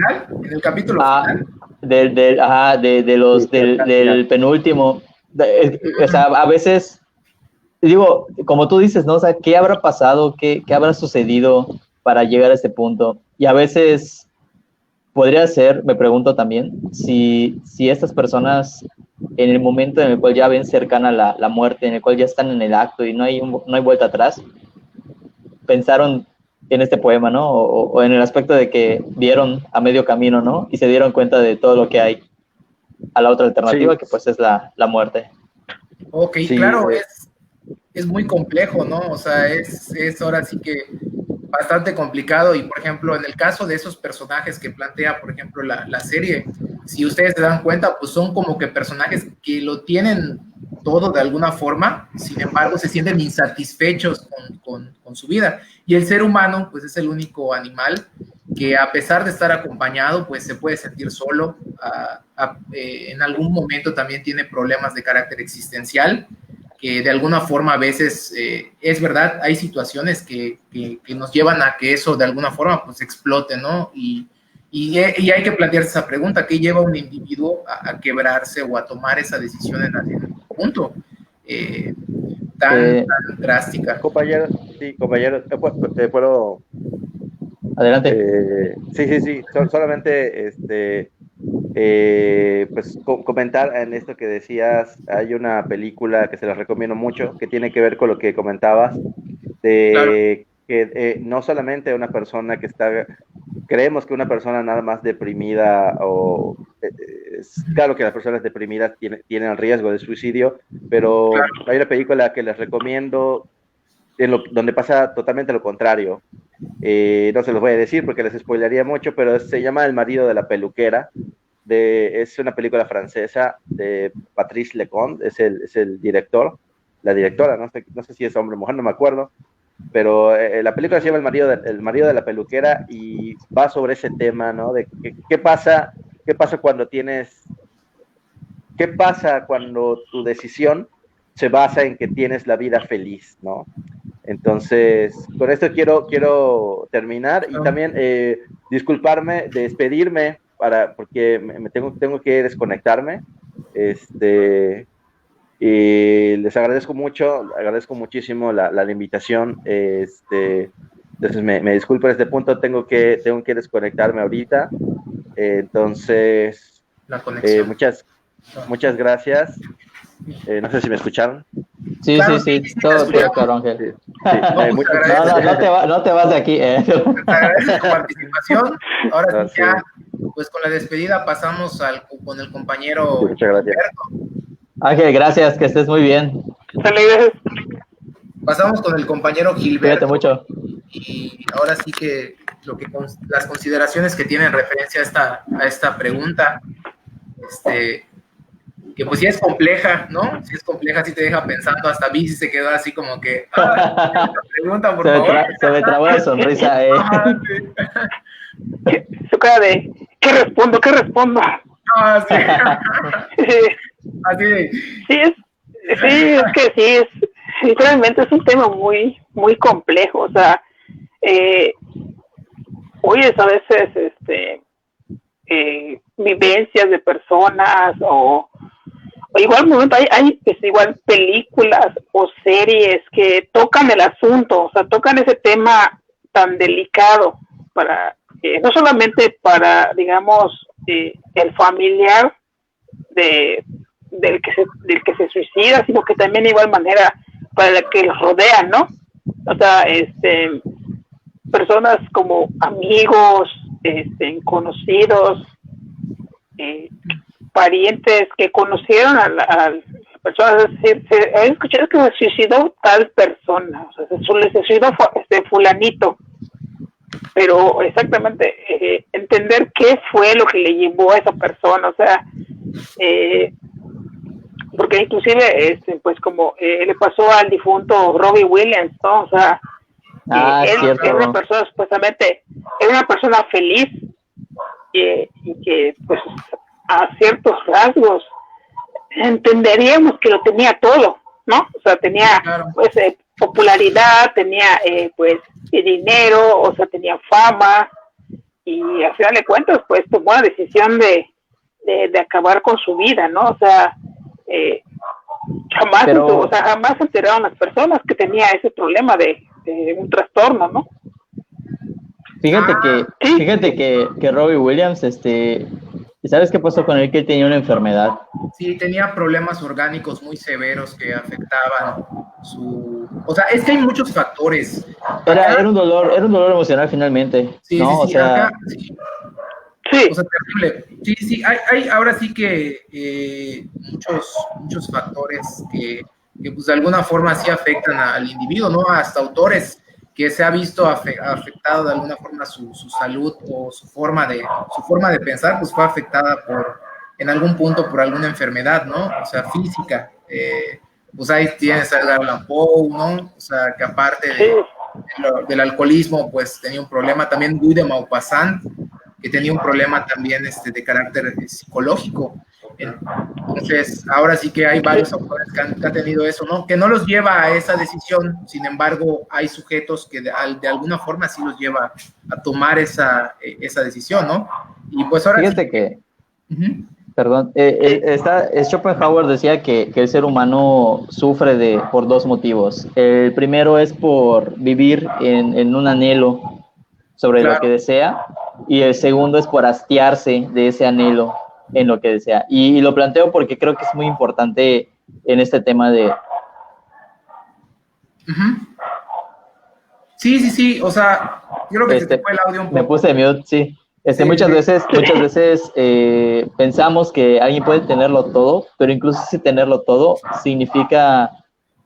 el capítulo final. Del penúltimo. O sea, a veces, digo, como tú dices, ¿no? O sea, ¿qué habrá pasado? ¿Qué habrá sucedido para llegar a este punto? Y a veces podría ser, me pregunto también, si estas personas, en el momento en el cual ya ven cercana la muerte, en el cual ya están en el acto y no hay vuelta atrás, pensaron en este poema, ¿no? O en el aspecto de que vieron a medio camino, ¿no? Y se dieron cuenta de todo lo que hay a la otra alternativa, sí. que pues es la muerte. Ok, Sí, claro, es muy complejo, ¿no? O sea, es ahora sí que bastante complicado y, por ejemplo, en el caso de esos personajes que plantea, por ejemplo, la serie, si ustedes se dan cuenta, pues son como que personajes que lo tienen todo de alguna forma, sin embargo, se sienten insatisfechos con su vida. Y el ser humano, pues es el único animal que a pesar de estar acompañado, pues se puede sentir solo, en algún momento también tiene problemas de carácter existencial, que de alguna forma a veces, es verdad, hay situaciones que nos llevan a que eso de alguna forma pues explote, ¿no? Y hay que plantearse esa pregunta, ¿qué lleva a un individuo a quebrarse o a tomar esa decisión en algún punto tan drástica? Compañero, ¿puedo? Adelante. Sí, solamente pues comentar en esto que decías, hay una película que se la recomiendo mucho, que tiene que ver con lo que comentabas, de que no solamente una persona que creemos que una persona nada más deprimida, o claro que las personas deprimidas tienen el riesgo de suicidio, pero hay una película que les recomiendo donde pasa totalmente lo contrario. No se los voy a decir porque les spoilearía mucho, pero se llama El marido de la peluquera. Es una película francesa de Patrice Leconte, es el director, la directora, no sé si es hombre o mujer, no me acuerdo, pero la película se llama El marido de la peluquera y va sobre ese tema, ¿no? De qué pasa cuando qué pasa cuando tu decisión se basa en que tienes la vida feliz, ¿no? Entonces, con esto quiero terminar y también disculparme, despedirme, porque tengo que desconectarme. Y les agradezco muchísimo la invitación. Entonces, me disculpo en este punto, tengo que desconectarme ahorita. Entonces, La conexión. muchas gracias. No sé si me escucharon. Sí, Claro, sí, todo claro, Ángel. No te vas de aquí. Te agradezco tu participación. Ahora sí, ya, pues con la despedida pasamos con el compañero. Sí, muchas gracias. Humberto. Ángel, gracias, que estés muy bien. Pasamos con el compañero Gilberto. Cuídate mucho. Y ahora sí que las consideraciones que tienen referencia a esta pregunta, que pues sí es compleja, ¿no? Sí es compleja, sí te deja pensando, hasta Bici se quedó así como que, pregunta, por favor. Se me trabó la sonrisa, Su cara de, ¿qué respondo? Ah, sí. Así de... Sí, es que sí, realmente es un tema muy, muy complejo, o sea, oyes a veces, vivencias de personas o igual momento hay igual películas o series que tocan el asunto, o sea, tocan ese tema tan delicado para no solamente para, digamos, el familiar del que se suicida, sino que también de igual manera para el que los rodea, ¿no? O sea, personas como amigos, conocidos, parientes que conocieron a la persona, es decir, he escuchado que se suicidó tal persona, o sea, se suicidó fulanito, pero exactamente entender qué fue lo que le llevó a esa persona, o sea, porque inclusive pues como le pasó al difunto Robbie Williams, ¿no? O sea, él era una persona, supuestamente, era una persona feliz y que pues a ciertos rasgos entenderíamos que lo tenía todo, ¿no? O sea, tenía pues popularidad, tenía pues dinero, o sea, tenía fama, y al final de cuentas pues tomó la decisión de acabar con su vida, ¿no? O sea, jamás se enteraron las personas que tenía ese problema de un trastorno, ¿no? Fíjate que Robbie Williams, ¿sabes qué pasó con él? Que él tenía una enfermedad. Sí, tenía problemas orgánicos muy severos que afectaban su... O sea, es que hay muchos factores. Era un dolor emocional finalmente, sí, ¿no? Sí, o sea... acá, sí. Sí. O sea, terrible. Sí, hay ahora sí que muchos factores que pues de alguna forma sí afectan al individuo, ¿no? Hasta autores que se ha visto afectado de alguna forma su salud o su forma de pensar, pues fue afectada en algún punto por alguna enfermedad, ¿no? O sea, física. Pues ahí tienes a Edgar Allan Poe, ¿no? O sea, que aparte del alcoholismo, pues tenía un problema. También Guy de Maupassant, que tenía un problema también de carácter psicológico. Entonces, ahora sí que hay varios autores que han tenido eso, ¿no? Que no los lleva a esa decisión, sin embargo, hay sujetos que de alguna forma sí los lleva a tomar esa decisión, ¿no? Y pues ahora fíjate sí que... Perdón, Schopenhauer decía que el ser humano sufre por dos motivos. El primero es por vivir en un anhelo sobre lo que desea, y el segundo es por hastiarse de ese anhelo en lo que desea. Y lo planteo porque creo que es muy importante en este tema de... Sí, o sea, yo creo que se te fue el audio un poco. Me puse de mute, sí. Muchas veces pensamos que alguien puede tenerlo todo, pero incluso si tenerlo todo significa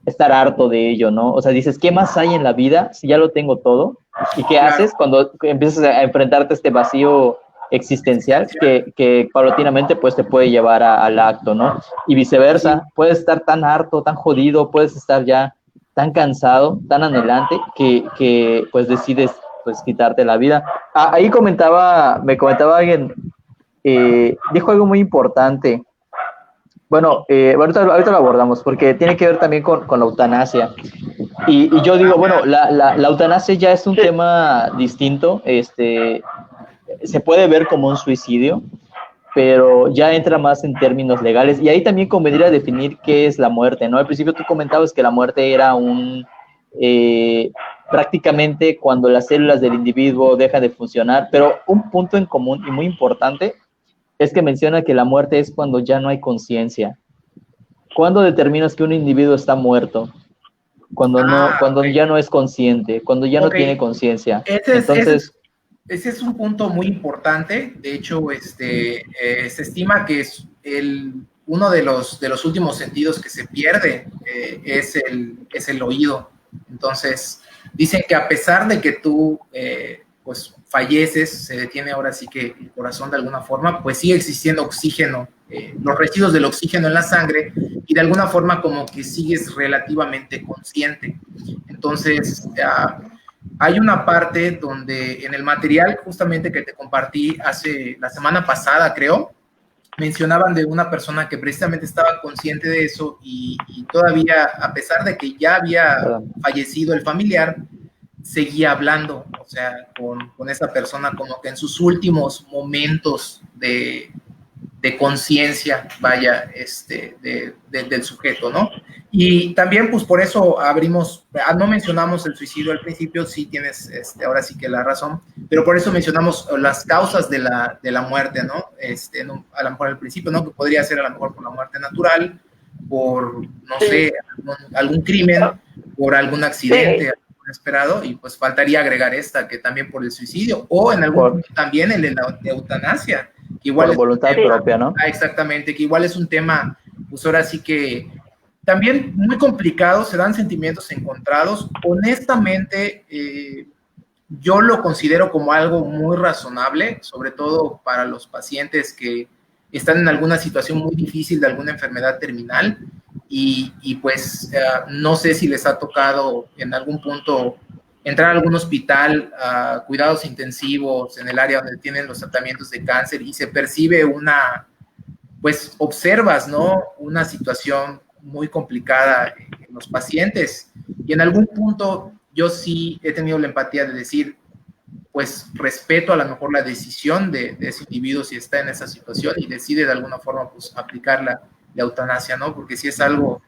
estar harto de ello, ¿no? O sea, dices, ¿qué más hay en la vida si ya lo tengo todo? ¿Y qué haces cuando empiezas a enfrentarte a este vacío existencial que paulatinamente pues te puede llevar al acto, ¿no? Y viceversa, puedes estar tan harto, tan jodido, puedes estar ya tan cansado, tan anhelante que pues decides pues quitarte la vida. Ahí me comentaba alguien, dijo algo muy importante. Bueno, ahorita lo abordamos porque tiene que ver también con la eutanasia. Y yo digo, bueno, la eutanasia ya es un tema distinto, se puede ver como un suicidio, pero ya entra más en términos legales. Y ahí también convendría definir qué es la muerte, ¿no? Al principio tú comentabas que la muerte era prácticamente cuando las células del individuo dejan de funcionar, pero un punto en común y muy importante es que menciona que la muerte es cuando ya no hay conciencia. ¿Cuándo determinas que un individuo está muerto? Cuando ya no es consciente, cuando ya no tiene conciencia. Entonces... Ese es un punto muy importante. De hecho, se estima que es uno de los últimos sentidos que se pierde es el oído. Entonces, dicen que a pesar de que tú pues falleces, se detiene ahora sí que el corazón de alguna forma, pues sigue existiendo oxígeno, los residuos del oxígeno en la sangre, y de alguna forma como que sigues relativamente consciente. Entonces, hay una parte donde en el material justamente que te compartí la semana pasada, creo, mencionaban de una persona que precisamente estaba consciente de eso y todavía, a pesar de que ya había fallecido el familiar, seguía hablando, o sea, con esa persona como que en sus últimos momentos de conciencia, vaya, del sujeto, ¿no? Y también, pues, por eso no mencionamos el suicidio al principio, sí tienes, ahora sí que la razón, pero por eso mencionamos las causas de la muerte, ¿no? A lo mejor al principio, ¿no? Que podría ser a lo mejor por la muerte natural, por, no sé, algún crimen, por algún accidente inesperado, y pues faltaría agregar esta, que también por el suicidio, o en algún punto también el de la eutanasia, que igual por voluntad propia, ¿no? Exactamente, que igual es un tema, pues ahora sí que también muy complicado, se dan sentimientos encontrados. Honestamente, yo lo considero como algo muy razonable, sobre todo para los pacientes que están en alguna situación muy difícil de alguna enfermedad terminal y pues no sé si les ha tocado en algún punto entrar a algún hospital a cuidados intensivos en el área donde tienen los tratamientos de cáncer y se percibe pues observas, ¿no? Una situación muy complicada los pacientes. Y en algún punto yo sí he tenido la empatía de decir, pues respeto a lo mejor la decisión de ese individuo si está en esa situación y decide de alguna forma pues aplicar la eutanasia, ¿no? Porque si es algo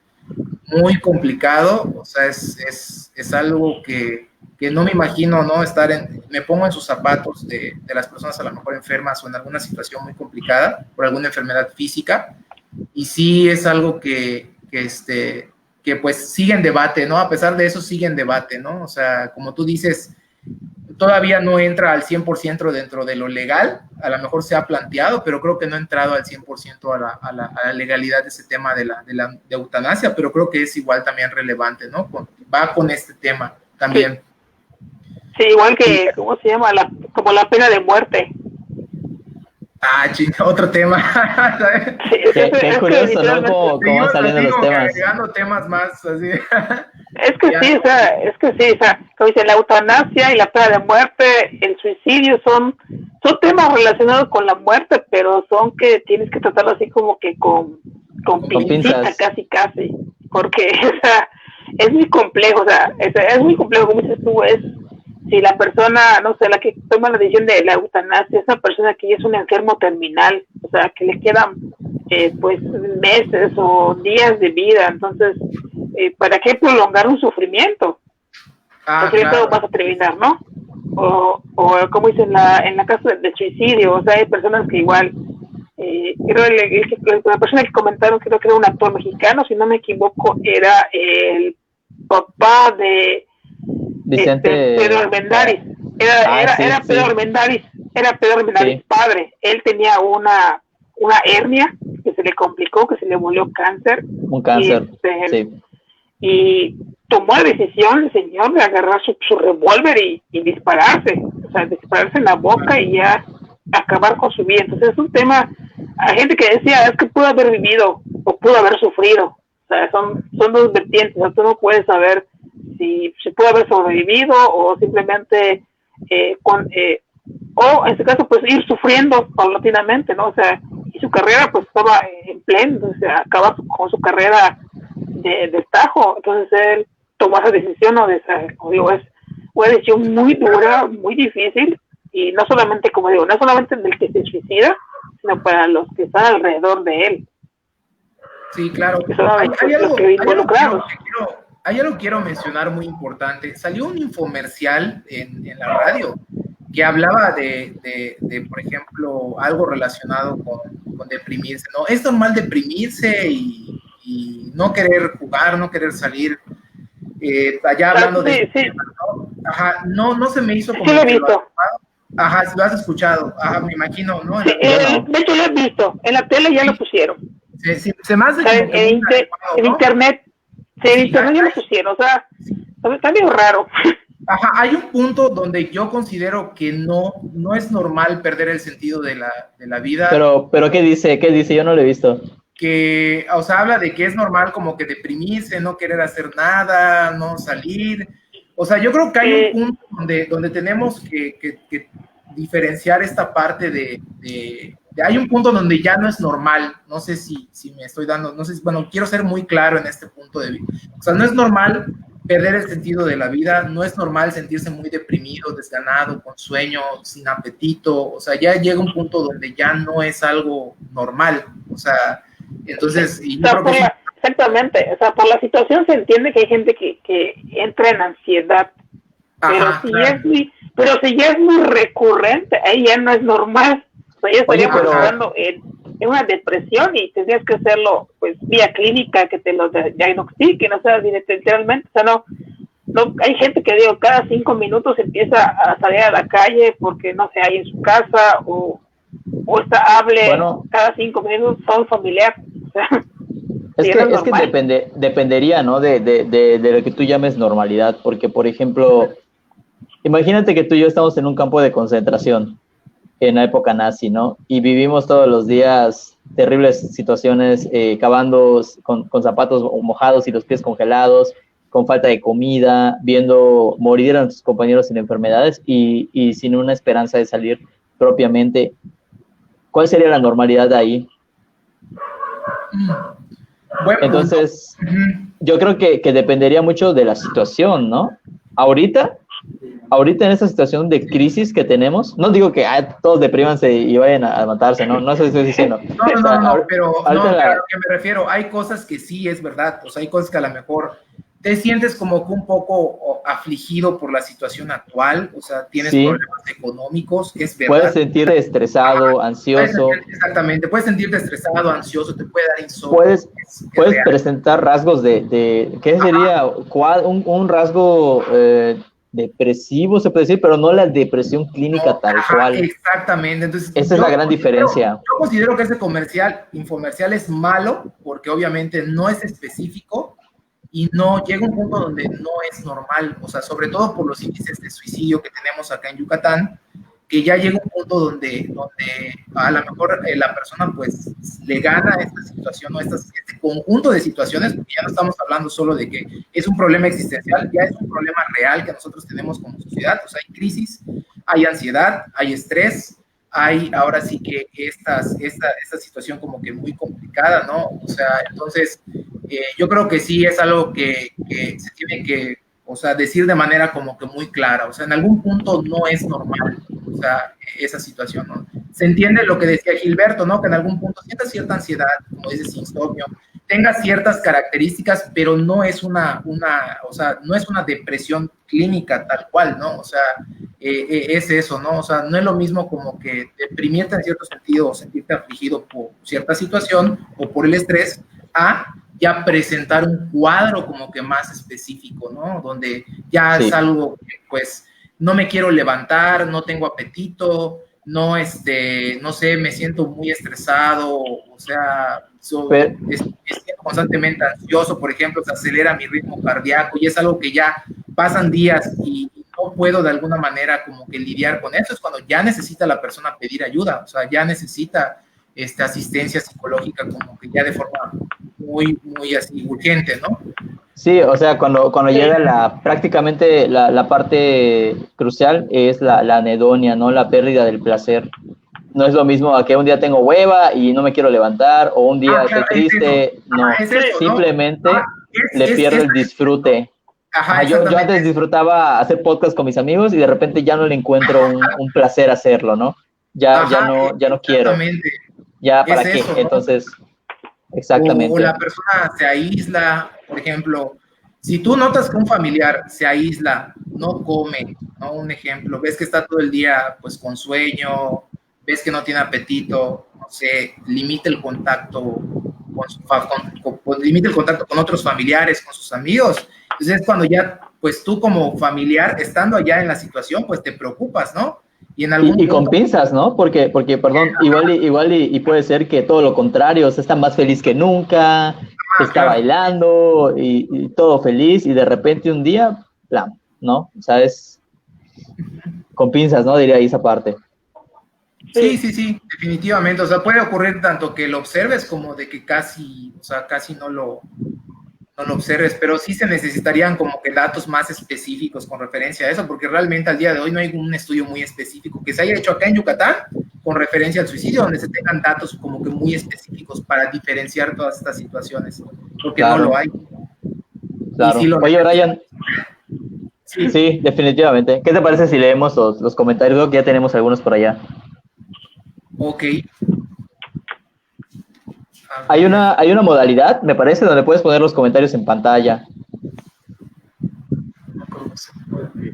muy complicado, o sea, es algo que no me imagino, ¿no? Me pongo en sus zapatos de las personas a lo mejor enfermas o en alguna situación muy complicada por alguna enfermedad física, y sí es algo que pues sigue en debate, ¿no? A pesar de eso sigue en debate, ¿no? O sea, como tú dices, todavía no entra al 100% dentro de lo legal, a lo mejor se ha planteado, pero creo que no ha entrado al 100% a la legalidad de ese tema de eutanasia, pero creo que es igual también relevante, ¿no? Va con este tema también. Sí, igual que, ¿cómo se llama? Como la pena de muerte. Ah, chinga, otro tema. Sí, qué curioso, ¿no? Cómo van saliendo los temas. Agregando temas más, así. Es que sí, o sea, como dice, la eutanasia y la pena de muerte, el suicidio son temas relacionados con la muerte, pero son que tienes que tratarlo así como que con pincita, casi, porque o sea, es muy complejo, o sea, es muy complejo, como dices tú, si la persona, no sé, la que toma la decisión de la eutanasia es una persona que ya es un enfermo terminal, o sea, que le quedan pues meses o días de vida, entonces, ¿para qué prolongar un sufrimiento? Claro. Vas a terminar, ¿no? O como dice en la caso del suicidio, o sea, hay personas que igual, creo la persona que comentaron, creo que era un actor mexicano, si no me equivoco, era el papá de Pedro Armendáriz. Era Pedro Armendáriz, sí. Padre. Él tenía una hernia que se le complicó, que se le volvió cáncer. Un cáncer, sí. Y tomó la decisión el señor de agarrar su revólver y dispararse, o sea, dispararse en la boca y ya acabar con su vida. Entonces es un tema, hay gente que decía, es que pudo haber vivido o pudo haber sufrido, o sea, son dos vertientes, o sea, tú no puedes saber si pudo haber sobrevivido o simplemente o en este caso pues ir sufriendo paulatinamente, ¿no? O sea, y su carrera pues estaba en pleno, o sea, acaba con su carrera de tajo, entonces él tomó esa decisión, ¿no? Como digo, es una decisión muy dura, muy difícil, y no solamente, como digo, no solamente del que se suicida, sino para los que están alrededor de él. Sí, claro. Hay algo que quiero mencionar muy importante. Salió un infomercial en la radio que hablaba de por ejemplo, algo relacionado con deprimirse, ¿no? Es normal deprimirse y no querer jugar, no querer salir. Allá hablando de... Sí. ¿no? Ajá, no se me hizo como... Sí, lo he visto. Ajá, lo has escuchado. Ajá, me imagino, ¿no? Sí, de hecho lo he visto. En la tele ya lo pusieron. Se me hace como en internet. Sí, en internet ya lo pusieron. O sea, está medio raro. Ajá, hay un punto donde yo considero que no es normal perder el sentido de la vida. Pero ¿qué dice? Yo no lo he visto. Que, o sea, habla de que es normal como que deprimirse, no querer hacer nada, no salir. O sea, yo creo que hay un punto donde tenemos que diferenciar esta parte de hay un punto donde ya no es normal. No sé si me estoy dando, no sé si, bueno, quiero ser muy claro en este punto de vista. O sea, no es normal perder el sentido de la vida, no es normal sentirse muy deprimido, desganado, con sueño, sin apetito. O sea, ya llega un punto donde ya no es algo normal. O sea, entonces... Y yo creo que exactamente, o sea, por la situación se entiende que hay gente que entra en ansiedad, pero si ya es muy recurrente, ahí ya no es normal, o sea, ya estaríamos hablando en una depresión y tendrías que hacerlo pues vía clínica, que te lo diagnostiquen, o sea, literalmente, o sea, no, hay gente que digo, cada 5 minutos empieza a salir a la calle porque no se hay en su casa o cada 5 minutos a un familiar, o sea, es que dependería, ¿no? de lo que tú llames normalidad, porque, por ejemplo, imagínate que tú y yo estamos en un campo de concentración en la época nazi, ¿no? Y vivimos todos los días terribles situaciones, cavando con zapatos mojados y los pies congelados, con falta de comida, viendo morir a nuestros compañeros sin enfermedades y sin una esperanza de salir propiamente. ¿Cuál sería la normalidad de ahí? Buen punto. Entonces, Ujú. yo creo que dependería mucho de la situación, ¿no? Ahorita en esta situación de crisis que tenemos, no digo que todos deprímanse y vayan a matarse, ¿no? No sé si estoy diciendo. O sea, Pero ahorita a lo que me refiero, hay cosas que sí es verdad, o sea, hay cosas que a lo mejor te sientes como que un poco afligido por la situación actual, o sea, tienes sí, problemas económicos, es puedes verdad. sentirte estresado, ansioso, Exactamente, puedes sentirte estresado, ansioso, te puede dar insomnio, puedes es real. presentar rasgos de ¿qué sería? Un rasgo depresivo, se puede decir, pero no la depresión clínica tal Ajá, cual. exactamente. Entonces, Esa es la gran diferencia. Yo considero que ese infomercial es malo porque obviamente no es específico y no llega a un punto donde no es normal, o sea, sobre todo por los índices de suicidio que tenemos acá en Yucatán, que ya llega un punto donde a lo mejor la persona pues le gana esta situación o este conjunto de situaciones, porque ya no estamos hablando solo de que es un problema existencial, ya es un problema real que nosotros tenemos como sociedad, o sea, hay crisis, hay ansiedad, hay estrés, hay ahora sí que esta situación como que muy complicada, ¿no? O sea, entonces yo creo que sí es algo que se tiene que, o sea, decir de manera como que muy clara, o sea, en algún punto no es normal, o sea, esa situación, ¿no? Se entiende lo que decía Gilberto, ¿no? Que en algún punto sienta cierta ansiedad, como dices, insomnio, tenga ciertas características, pero no es o sea, no es una depresión clínica tal cual, ¿no? O sea, es eso, ¿no? O sea, no es lo mismo como que deprimirte en cierto sentido o sentirte afligido por cierta situación o por el estrés, a ya presentar un cuadro como que más específico, ¿no? Donde ya Sí. es algo que, pues, no me quiero levantar, no tengo apetito, no, no sé, me siento muy estresado, o sea, me siento constantemente ansioso, por ejemplo, se acelera mi ritmo cardíaco y es algo que ya pasan días y no puedo de alguna manera como que lidiar con eso, es cuando ya necesita la persona pedir ayuda, o sea, ya necesita asistencia psicológica como que ya de forma muy así urgente, ¿no? Sí, o sea, cuando llega prácticamente la parte crucial es la anedonia, ¿no? La pérdida del placer. No es lo mismo a que un día tengo hueva y no me quiero levantar, o un día estoy triste, no, simplemente le pierdo el disfrute. Ajá, yo antes disfrutaba hacer podcast con mis amigos y de repente ya no le encuentro un placer hacerlo, ¿no? Ya no quiero. Ya, ¿para qué? Eso, ¿no? Entonces, exactamente. O la persona se aísla, por ejemplo, si tú notas que un familiar se aísla, no come, ¿no? Un ejemplo, ves que está todo el día pues con sueño, ves que no tiene apetito, no sé, limita el contacto limita el contacto con otros familiares, con sus amigos. Entonces es cuando ya, pues tú como familiar, estando allá en la situación, pues te preocupas, ¿no? Y en algún con pinzas, ¿no? Porque perdón, igual y puede ser que todo lo contrario, o sea, está más feliz que nunca, está bailando y todo feliz y de repente un día, ¡plam!, ¿no? O sea, es con pinzas, ¿no? Diría ahí esa parte. Sí, definitivamente. O sea, puede ocurrir tanto que lo observes como de que casi no lo observes, pero sí se necesitarían como que datos más específicos con referencia a eso, porque realmente al día de hoy no hay un estudio muy específico que se haya hecho acá en Yucatán con referencia al suicidio, donde se tengan datos como que muy específicos para diferenciar todas estas situaciones, porque no lo hay. Claro. Oye, Brian. Sí, definitivamente. ¿Qué te parece si leemos los comentarios? Que ya tenemos algunos por allá. Ok. Hay una modalidad, me parece, donde puedes poner los comentarios en pantalla.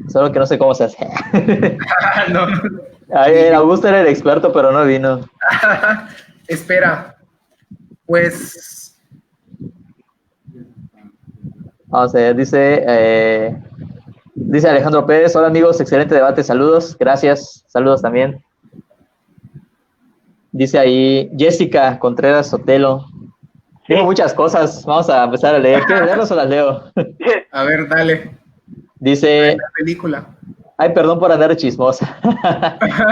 Solo que no sé cómo se hace. No. Augusto era el experto, pero no vino. Espera. Pues... Vamos a ver, dice Alejandro Pérez: hola amigos, excelente debate, saludos, gracias, saludos también. Dice ahí Jessica Contreras Sotelo. Digo muchas cosas, vamos a empezar a leer. ¿Quieres leerlas o las leo? A ver, dale. Dice... La película. Ay, perdón por andar chismosa.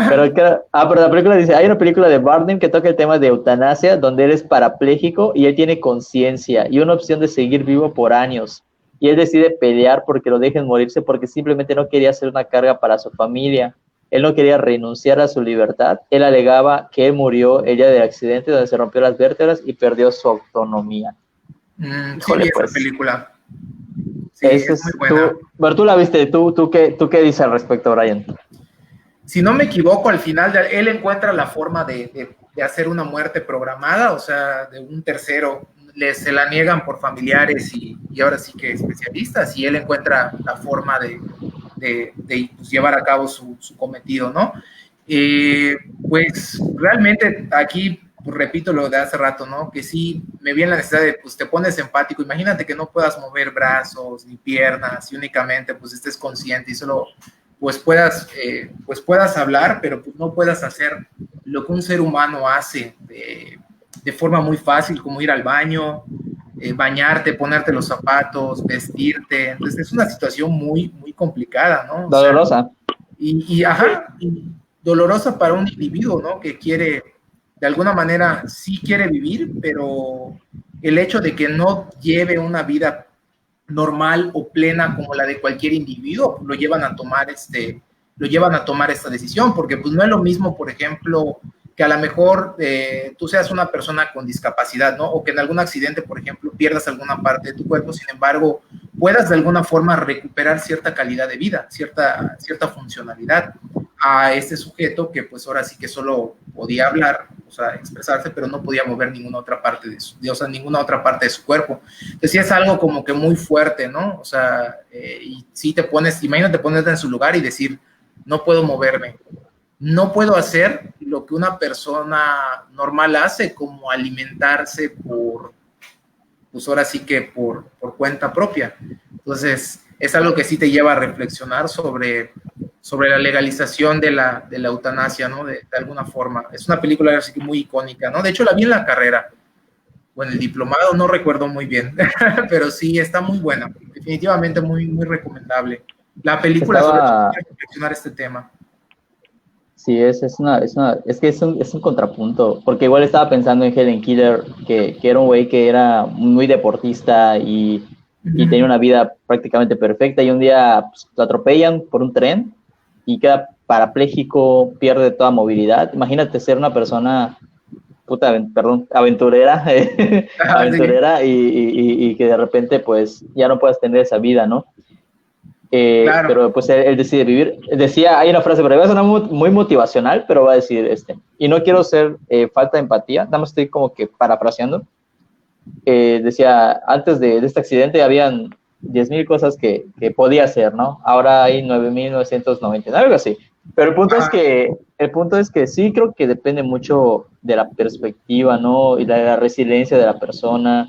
pero la película dice, hay una película de Bardem que toca el tema de eutanasia, donde él es parapléjico y él tiene conciencia y una opción de seguir vivo por años. Y él decide pelear porque lo dejen morirse porque simplemente no quería ser una carga para su familia. Él no quería renunciar a su libertad. Él alegaba que él murió el día del accidente donde se rompió las vértebras y perdió su autonomía. Sí, Híjole, vi esa pues. película. Sí, Ese es muy es buena. pero tú la viste, ¿tú qué dices al respecto, Brian? Si no me equivoco, al final él encuentra la forma de hacer una muerte programada, o sea, de un tercero, se la niegan por familiares y ahora sí que especialistas, y él encuentra la forma de pues, llevar a cabo su cometido, ¿no? Pues realmente aquí, pues, repito lo de hace rato, ¿no? Que sí me viene la necesidad de, pues te pones empático, imagínate que no puedas mover brazos ni piernas y únicamente pues estés consciente y solo pues puedas hablar, pero pues no puedas hacer lo que un ser humano hace de forma muy fácil, como ir al baño, bañarte, ponerte los zapatos, vestirte. Entonces es una situación muy, muy complicada, ¿no? O sea, Dolorosa. y dolorosa para un individuo, ¿no? Que quiere, de alguna manera, sí quiere vivir, pero el hecho de que no lleve una vida normal o plena como la de cualquier individuo, lo llevan a tomar esta decisión, porque pues no es lo mismo, por ejemplo, que a lo mejor tú seas una persona con discapacidad, ¿no? O que en algún accidente, por ejemplo, pierdas alguna parte de tu cuerpo, sin embargo, puedas de alguna forma recuperar cierta calidad de vida, cierta funcionalidad a este sujeto que pues ahora sí que solo podía hablar, o sea, expresarse, pero no podía mover ninguna otra parte ninguna otra parte de su cuerpo. Entonces sí es algo como que muy fuerte, ¿no? O sea, y sí imagínate ponerte en su lugar y decir, no puedo moverme, no puedo hacer lo que una persona normal hace, como alimentarse pues ahora sí que por cuenta propia. Entonces, es algo que sí te lleva a reflexionar sobre la legalización de la eutanasia, ¿no? De alguna forma. Es una película así que muy icónica, ¿no? De hecho, la vi en la carrera, o en el diplomado, no recuerdo muy bien, pero sí, está muy buena. Definitivamente muy, muy recomendable. La película sobre todo Estaba, para reflexionar este tema. sí, es que es un contrapunto, porque igual estaba pensando en Helen Keller, que era un güey que era muy deportista y tenía una vida prácticamente perfecta, y un día pues, lo atropellan por un tren y queda parapléjico, pierde toda movilidad. Imagínate ser una persona, perdón, aventurera, Sí, aventurera y que de repente pues ya no puedas tener esa vida, ¿no? claro. Pero pues él decide vivir. Decía, hay una frase, pero va a sonar muy motivacional, pero va a decir, y no quiero ser falta de empatía, nada más estoy como que parafraseando. Decía, antes de este accidente habían 10,000 cosas que podía hacer, ¿no? Ahora hay 9,990, algo así. Pero el punto es que sí creo que depende mucho de la perspectiva, ¿no? Y de la resiliencia de la persona.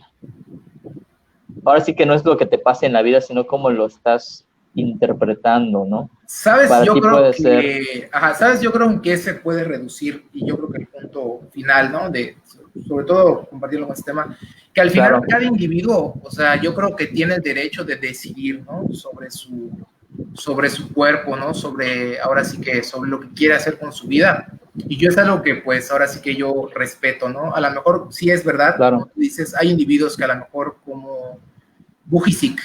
Ahora sí que no es lo que te pasa en la vida, sino cómo lo estás interpretando, ¿no? ¿Sabes? Para Yo ti creo puede ser, que, ajá, ¿sabes? Yo creo que se puede reducir, y yo creo que el punto final, ¿no? Sobre todo compartirlo con este tema, que al final claro, cada individuo, o sea, yo creo que tiene el derecho de decidir, ¿no? Sobre su cuerpo, ¿no? Ahora sí que, sobre lo que quiere hacer con su vida. Y yo es algo que, pues, ahora sí que yo respeto, ¿no? A lo mejor sí es verdad, como claro. tú dices, hay individuos que a lo mejor como Bujicic,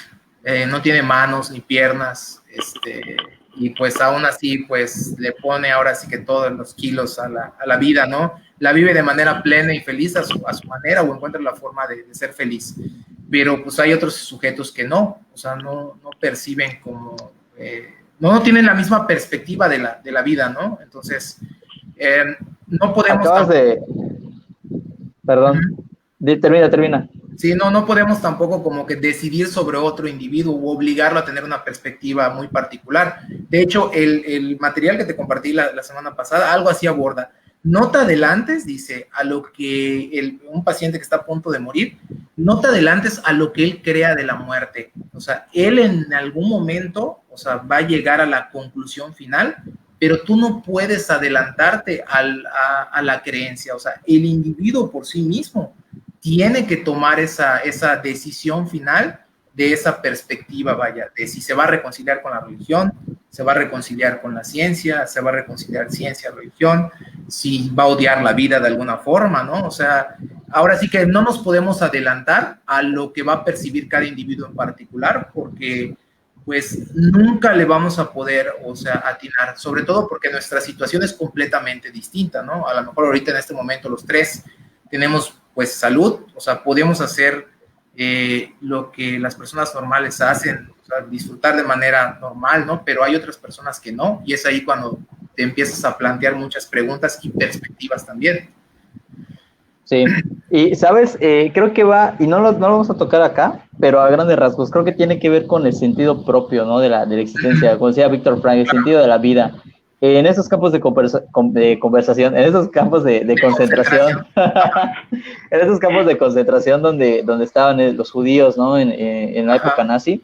no tiene manos ni piernas, y pues aún así, pues le pone ahora sí que todos los kilos a la vida, ¿no? La vive de manera plena y feliz a su manera o encuentra la forma de ser feliz. Pero pues hay otros sujetos que no, o sea, no perciben como, no tienen la misma perspectiva de la vida, ¿no? Entonces, no podemos Acabas tampoco. de, perdón, termina. Sí, no podemos tampoco como que decidir sobre otro individuo o obligarlo a tener una perspectiva muy particular. De hecho, el material que te compartí la semana pasada, algo así aborda. No te adelantes, dice, a lo que un paciente que está a punto de morir, no te adelantes a lo que él crea de la muerte. O sea, él en algún momento, o sea, va a llegar a la conclusión final, pero tú no puedes adelantarte a la creencia. O sea, el individuo por sí mismo tiene que tomar esa decisión final de esa perspectiva, vaya, de si se va a reconciliar con la religión, se va a reconciliar con la ciencia, se va a reconciliar ciencia, religión, si va a odiar la vida de alguna forma, ¿no? O sea, ahora sí que no nos podemos adelantar a lo que va a percibir cada individuo en particular, porque pues nunca le vamos a poder, o sea, atinar, sobre todo porque nuestra situación es completamente distinta, ¿no? A lo mejor ahorita en este momento los tres tenemos pues salud, o sea, podemos hacer lo que las personas normales hacen, o sea, disfrutar de manera normal, ¿no? Pero hay otras personas que no, y es ahí cuando te empiezas a plantear muchas preguntas y perspectivas también. Sí, y sabes, creo que va, y no lo vamos a tocar acá, pero a grandes rasgos, creo que tiene que ver con el sentido propio, ¿no? De la existencia, como decía Víctor Frank, el sentido de la vida. En esos campos de conversación, en esos campos de concentración, en esos campos de concentración donde estaban los judíos, ¿no? En la época nazi,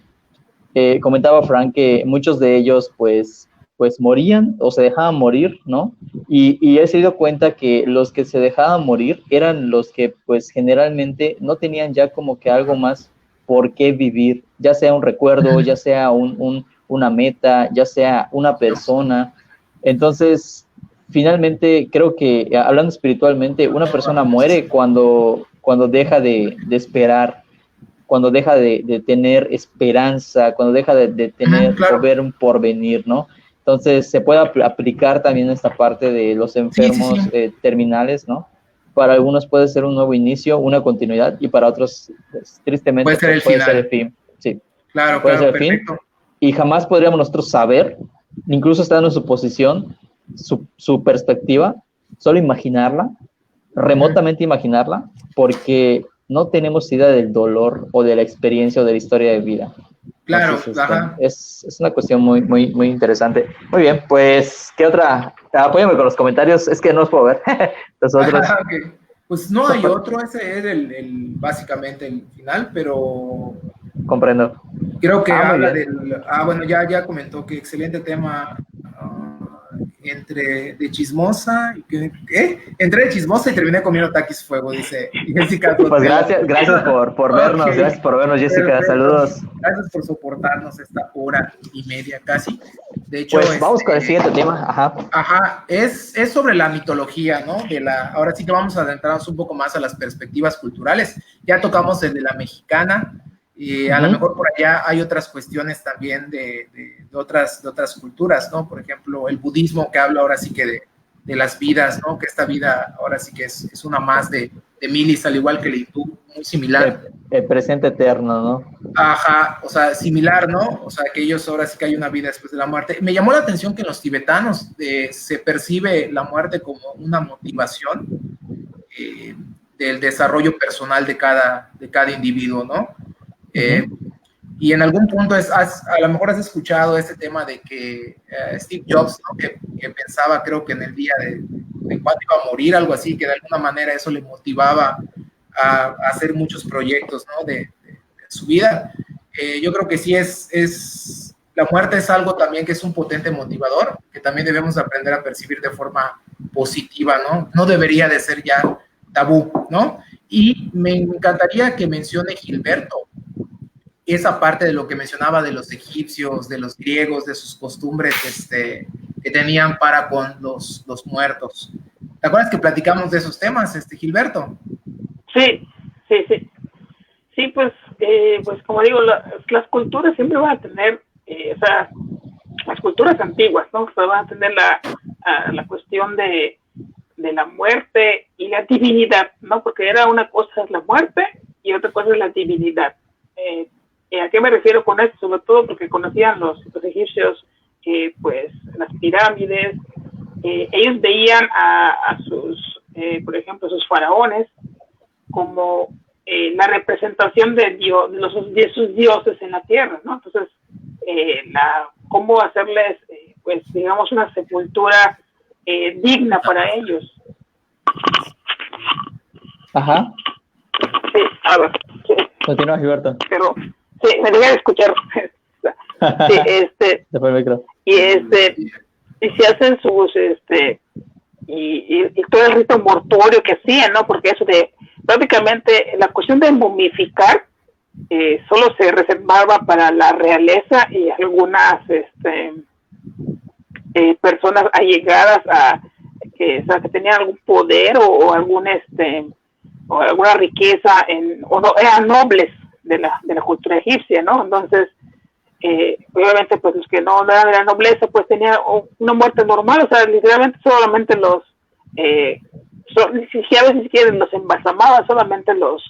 comentaba Frank que muchos de ellos, pues morían o se dejaban morir, ¿no? Y he sido cuenta que los que se dejaban morir eran los que, pues, generalmente no tenían ya como que algo más por qué vivir, ya sea un recuerdo, ya sea una meta, ya sea una persona. Entonces, finalmente, creo que, hablando espiritualmente, una persona muere cuando deja de esperar, cuando deja de tener esperanza, cuando deja de tener, claro. o ver un porvenir, ¿no? Entonces, se puede aplicar también esta parte de los enfermos terminales, ¿no? Para algunos puede ser un nuevo inicio, una continuidad, y para otros, pues, tristemente, puede ser el fin. Sí, claro, puede ser el perfecto. fin. Y jamás podríamos nosotros saber, incluso estando en su posición, su perspectiva, solo imaginarla, remotamente imaginarla, porque no tenemos idea del dolor o de la experiencia o de la historia de vida. Claro, entonces, es una cuestión muy, muy, muy interesante. Muy bien, pues, ¿qué otra? Apóyame con los comentarios, es que no los puedo ver. Los otros. Okay. Pues no hay otro, ese era básicamente el final, pero comprendo. Creo que habla del... bueno, ya comentó que excelente tema de chismosa... Entré de chismosa y terminé comiendo taquis fuego, dice Jessica. Pues gracias por vernos, gracias por vernos, Jessica, perfecto. Saludos. Gracias por soportarnos esta hora y media casi. De hecho, pues vamos con el siguiente tema. Ajá, es sobre la mitología, ¿no? Ahora sí que vamos a adentrarnos un poco más a las perspectivas culturales. Ya tocamos el de la mexicana, a lo mejor por allá hay otras cuestiones también de otras culturas, ¿no? Por ejemplo, el budismo, que habla ahora sí que de las vidas, ¿no? Que esta vida ahora sí que es una más de milis, al igual que el hindú, muy similar. El presente eterno, ¿no? Ajá, o sea, similar, ¿no? O sea, que ellos ahora sí que hay una vida después de la muerte. Me llamó la atención que en los tibetanos se percibe la muerte como una motivación del desarrollo personal de cada individuo, ¿no? Y en algún punto a lo mejor has escuchado este tema de que Steve Jobs, ¿no? que pensaba, creo que en el día de cuándo iba a morir, algo así, que de alguna manera eso le motivaba a hacer muchos proyectos, ¿no? de su vida. Yo creo que sí la muerte es algo también que es un potente motivador, que también debemos aprender a percibir de forma positiva, ¿no? No debería de ser ya tabú, ¿no? Y me encantaría que mencione Gilberto esa parte de lo que mencionaba de los egipcios, de los griegos, de sus costumbres que tenían para con los muertos. ¿Te acuerdas que platicamos de esos temas, Gilberto? Sí, pues como digo, las culturas siempre van a tener, o sea, las culturas antiguas, ¿no? O sea, van a tener la cuestión de la muerte y la divinidad, ¿no? Porque una cosa es la muerte y otra cosa es la divinidad. ¿A qué me refiero con esto? Sobre todo porque conocían los egipcios, pues, las pirámides. Ellos veían a sus, por ejemplo, sus faraones como la representación de sus dioses en la tierra, ¿no? Entonces, cómo hacerles, pues, digamos, una sepultura digna para ellos. Ajá. Sí, a ver. Sí. Continúa, Gilberto. Pero, sí, me dejé de escuchar. Sí, Después el micro. Y se hacen sus, y todo el rito mortuorio que hacían, ¿no? Porque eso prácticamente, la cuestión de momificar solo se reservaba para la realeza y algunas, personas allegadas que tenían algún poder o algún, o alguna riqueza, o no, eran nobles de la cultura egipcia, ¿no? Entonces, obviamente, pues los que no eran de la nobleza, pues tenían una muerte normal, o sea, literalmente solamente los, si a veces quieren, los embalsamaban, solamente los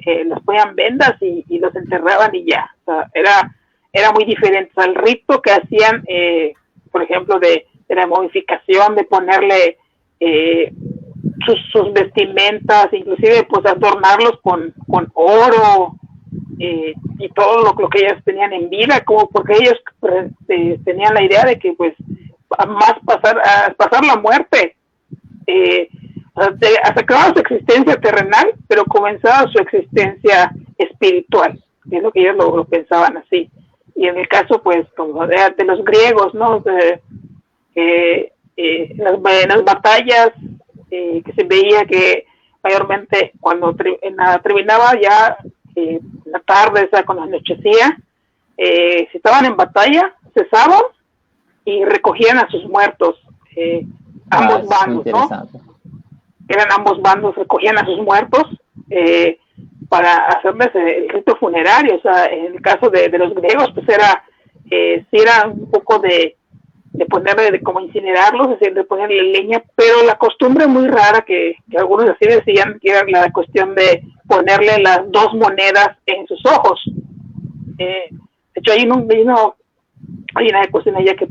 les ponían vendas y los enterraban y ya. O sea, era muy diferente. O sea, el rito que hacían, por ejemplo, de la momificación, de ponerle sus vestimentas, inclusive pues adornarlos con oro, y todo lo que ellos tenían en vida, como porque ellos tenían la idea de que pues más pasar la muerte, hasta acababa su existencia terrenal, pero comenzaba su existencia espiritual, es lo que ellos lo pensaban así. Y en el caso pues como de los griegos, ¿no? En las batallas, que se veía que mayormente cuando terminaba ya la tarde, o sea, cuando anochecía, si estaban en batalla, cesaban y recogían a sus muertos, ambos bandos, ¿no? Eran ambos bandos, recogían a sus muertos para hacerles el rito funerario. O sea, en el caso de los griegos, pues sí era un poco de ponerle, como incinerarlos, es decir, de ponerle leña, pero la costumbre muy rara que algunos así decían que era la cuestión de ponerle las 2 monedas en sus ojos. De hecho, hay una cuestión allá que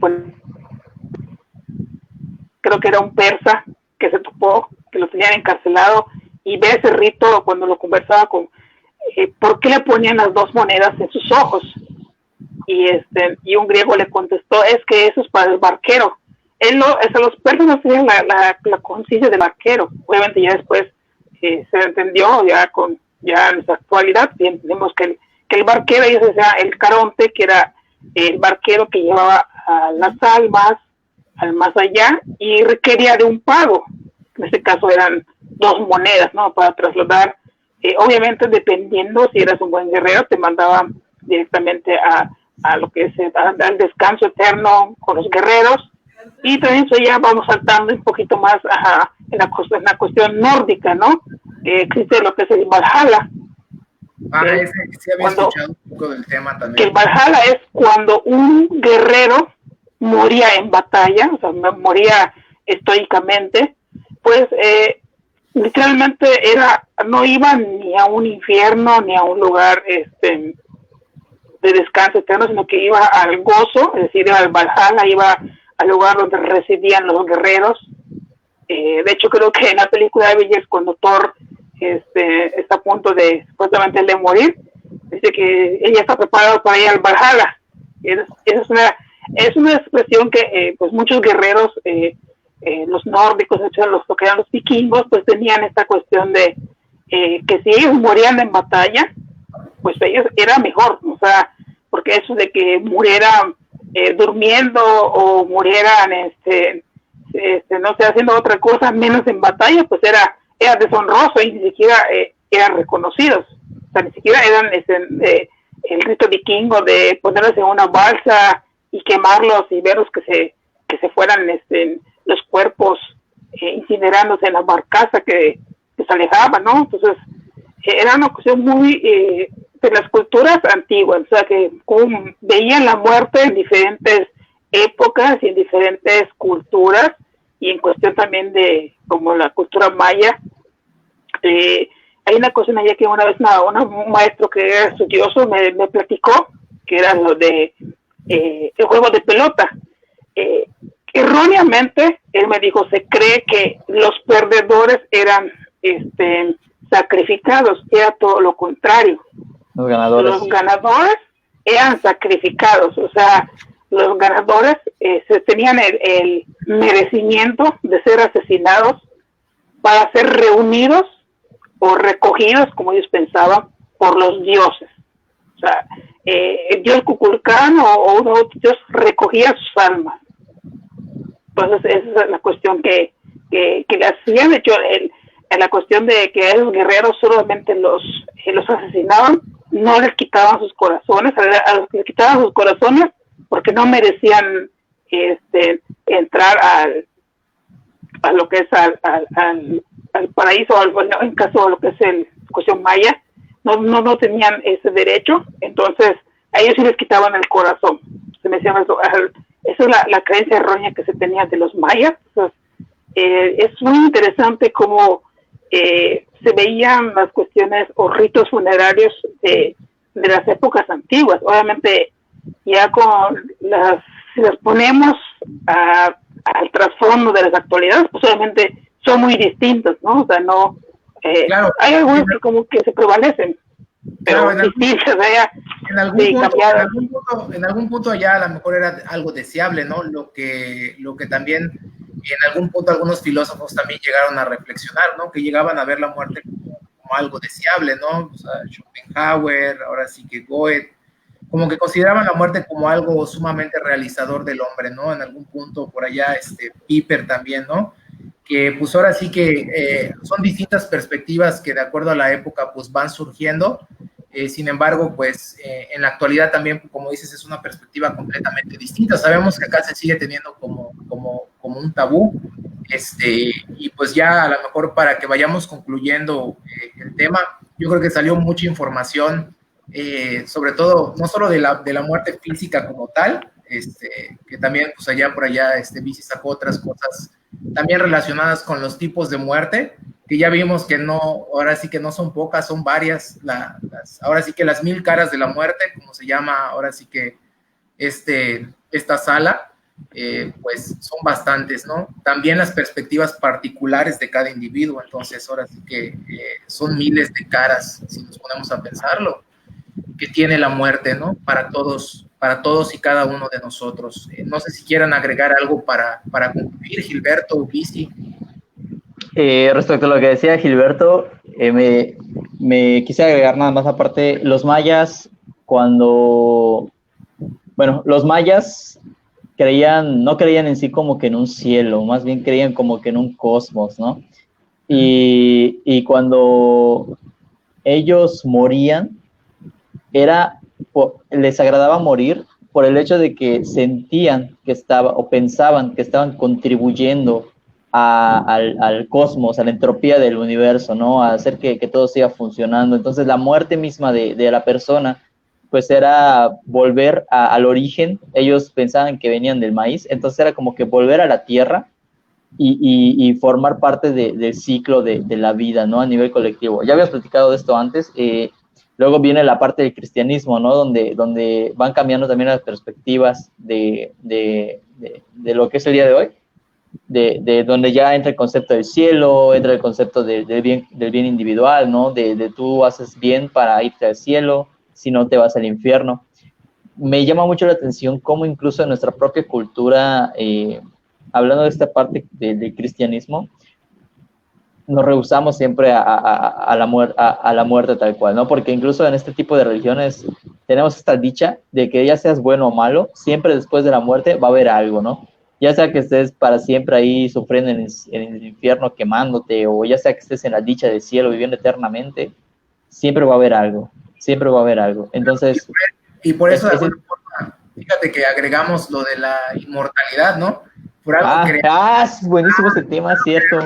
creo que era un persa que se topó, que lo tenían encarcelado, y ve ese rito cuando lo conversaba con, ¿por qué le ponían las 2 monedas en sus ojos? Y un griego le contestó, es que eso es para el barquero. Los persas no tenían la conciencia del barquero. Obviamente ya después se entendió, ya en nuestra actualidad, y entendemos que el barquero, y ese sea el caronte, que era el barquero que llevaba a las almas al más allá y requería de un pago. En este caso eran 2 monedas, ¿no? Para trasladar. Obviamente, dependiendo si eras un buen guerrero, te mandaban directamente a lo que es al descanso eterno con los guerreros. Y también eso ya vamos saltando un poquito más en la cuestión nórdica, ¿no? Existe lo que es el Valhalla. Ese sí había escuchado un poco del tema también. Que el Valhalla es cuando un guerrero moría en batalla, o sea, moría estoicamente, pues literalmente no iba ni a un infierno ni a un lugar de descanso eterno, sino que iba al gozo, es decir, al Valhalla, iba al lugar donde residían los guerreros. De hecho, creo que en la película de Avengers, cuando Thor está a punto de supuestamente de morir, dice que ella está preparada para ir al Valhalla. Es una expresión que pues muchos guerreros, los nórdicos, los que eran los vikingos, pues tenían esta cuestión de que si ellos morían en batalla, pues ellos era mejor, o sea, porque eso de que murieran durmiendo o murieran no sé, haciendo otra cosa menos en batalla, pues era deshonroso y ni siquiera eran reconocidos. O sea, ni siquiera eran el rito vikingo de ponerlos en una balsa y quemarlos y verlos que se fueran los cuerpos incinerándose en la barcaza que se alejaban, ¿no? Entonces, era una cuestión muy de las culturas antiguas, o sea, que veían la muerte en diferentes épocas y en diferentes culturas, y en cuestión también de como la cultura maya. Hay una cosa allá que una vez un maestro que era estudioso me platicó, que era lo de el juego de pelota. Erróneamente, él me dijo, se cree que los perdedores eran sacrificados, era todo lo contrario. Los ganadores eran sacrificados, o sea, los ganadores tenían el merecimiento de ser asesinados para ser reunidos o recogidos, como ellos pensaban, por los dioses. O sea, el dios Kukulcán o otro dios recogía sus almas. Entonces, esa es la cuestión que le hacían. De hecho, en la cuestión de que a esos guerreros solamente los asesinaban, no les quitaban sus corazones, a los que les quitaban sus corazones, porque no merecían entrar a lo que es al paraíso, en caso de lo que es el cuestión maya, no tenían ese derecho. Entonces a ellos sí les quitaban el corazón. Se me decía eso. Esa es la creencia errónea que se tenía de los mayas. Entonces, es muy interesante cómo se veían las cuestiones o ritos funerarios de las épocas antiguas. Obviamente, ya si las ponemos al trasfondo de las actualidades, pues obviamente son muy distintos, ¿no? O sea, no, claro, hay algunos que como que se prevalecen, pero claro, distintos, en algún punto allá a lo mejor era algo deseable, ¿no? Lo que también en algún punto algunos filósofos también llegaron a reflexionar, ¿no? Que llegaban a ver la muerte como algo deseable, ¿no? O sea, Schopenhauer, ahora sí que Goethe, como que consideraban la muerte como algo sumamente realizador del hombre, ¿no? En algún punto por allá, Piper también, ¿no? Que pues ahora sí que son distintas perspectivas que de acuerdo a la época pues van surgiendo, sin embargo pues en la actualidad también, como dices, es una perspectiva completamente distinta. Sabemos que acá se sigue teniendo como un tabú, y pues ya a lo mejor para que vayamos concluyendo el tema, yo creo que salió mucha información, sobre todo, no solo de la muerte física como tal, que también pues allá por allá Bici sacó otras cosas también relacionadas con los tipos de muerte, que ya vimos que no, ahora sí que no son pocas, son varias, ahora sí que las 1000 caras de la muerte, como se llama ahora sí que esta sala, pues son bastantes, ¿no? También las perspectivas particulares de cada individuo, entonces ahora sí que son miles de caras, si nos ponemos a pensarlo, que tiene la muerte, ¿no? Para todos y cada uno de nosotros. No sé si quieran agregar algo para concluir, Gilberto o Bici. Respecto a lo que decía Gilberto, me quise agregar nada más aparte, los mayas, los mayas no creían en sí como que en un cielo, más bien creían como que en un cosmos, ¿no? Y cuando ellos morían, les agradaba morir por el hecho de que sentían que pensaban que estaban contribuyendo al cosmos, a la entropía del universo, ¿no? A hacer que todo siga funcionando. Entonces la muerte misma de la persona pues era volver al origen. Ellos pensaban que venían del maíz, entonces era como que volver a la tierra y formar parte del ciclo de la vida, ¿no? A nivel colectivo. Ya habías platicado de esto antes. Luego viene la parte del cristianismo, ¿no? Donde van cambiando también las perspectivas de lo que es el día de hoy, de donde ya entra el concepto del cielo, entra el concepto del bien individual, ¿no? De tú haces bien para irte al cielo, si no te vas al infierno. Me llama mucho la atención cómo incluso en nuestra propia cultura, hablando de esta parte del cristianismo, nos rehusamos siempre a la muerte tal cual, ¿no? Porque incluso en este tipo de religiones tenemos esta dicha de que ya seas bueno o malo, siempre después de la muerte va a haber algo, ¿no? Ya sea que estés para siempre ahí sufriendo en el infierno quemándote, o ya sea que estés en la dicha del cielo viviendo eternamente, siempre va a haber algo, siempre va a haber algo. Entonces... Y por eso, de alguna forma, fíjate que agregamos lo de la inmortalidad, ¿no? Por algo es buenísimo ese tema, cierto.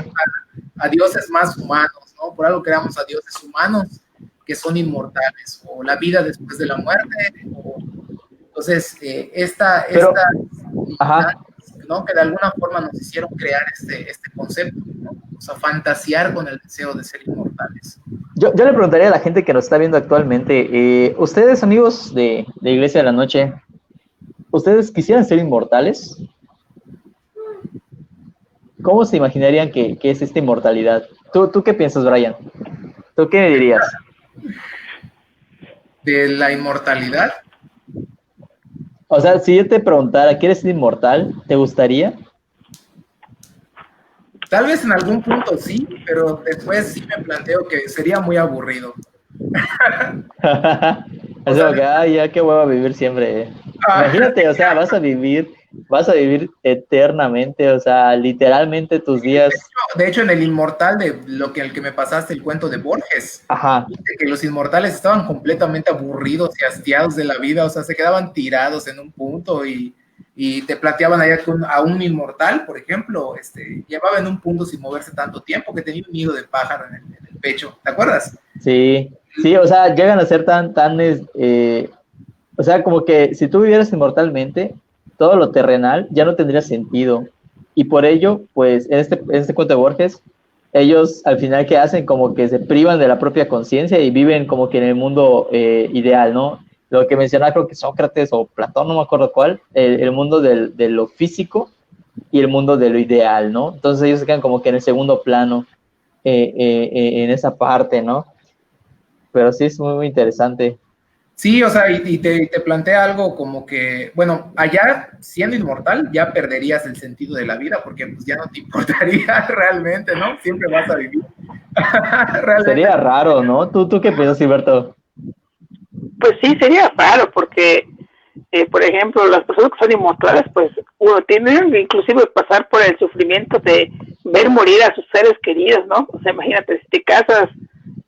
A dioses más humanos, ¿no? Por algo creamos a dioses humanos que son inmortales, o la vida después de la muerte, entonces ¿no? Que de alguna forma nos hicieron crear este concepto, ¿no? O sea, fantasear con el deseo de ser inmortales. Yo le preguntaría a la gente que nos está viendo actualmente, ustedes, amigos de Iglesia de la Noche, ¿ustedes quisieran ser inmortales? ¿Cómo se imaginarían que es esta inmortalidad? ¿Tú qué piensas, Brian? ¿Tú qué me dirías? ¿De la inmortalidad? O sea, si yo te preguntara, ¿quieres ser inmortal? ¿Te gustaría? Tal vez en algún punto sí, pero después sí me planteo que sería muy aburrido. Es como que, ya qué hueva vivir siempre. Imagínate, o sea, vas a vivir eternamente, o sea, literalmente tus días. De hecho, en el Inmortal, el que me pasaste el cuento de Borges, que los inmortales estaban completamente aburridos y hastiados de la vida, o sea, se quedaban tirados en un punto y te planteaban allá a un inmortal, por ejemplo, llevaba en un punto sin moverse tanto tiempo que tenía un nido de pájaro en el pecho, ¿te acuerdas? Sí, o sea, llegan a ser o sea, como que si tú vivieras inmortalmente, todo lo terrenal ya no tendría sentido. Y por ello, pues, en este cuento de Borges, ellos al final, ¿qué hacen? Como que se privan de la propia conciencia y viven como que en el mundo ideal, ¿no? Lo que mencionaba, creo que Sócrates o Platón, no me acuerdo cuál, el mundo de lo físico y el mundo de lo ideal, ¿no? Entonces ellos se quedan como que en el segundo plano, en esa parte, ¿no? Pero sí es muy, muy interesante. Sí, o sea, y te plantea algo como que, bueno, allá siendo inmortal ya perderías el sentido de la vida porque pues ya no te importaría realmente, ¿no? Siempre vas a vivir. Realmente. Sería raro, ¿no? ¿Tú qué piensas, Gilberto? Pues sí, sería raro porque, por ejemplo, las personas que son inmortales, pues uno tiene que inclusive pasar por el sufrimiento de ver morir a sus seres queridos, ¿no? O sea, imagínate, si te casas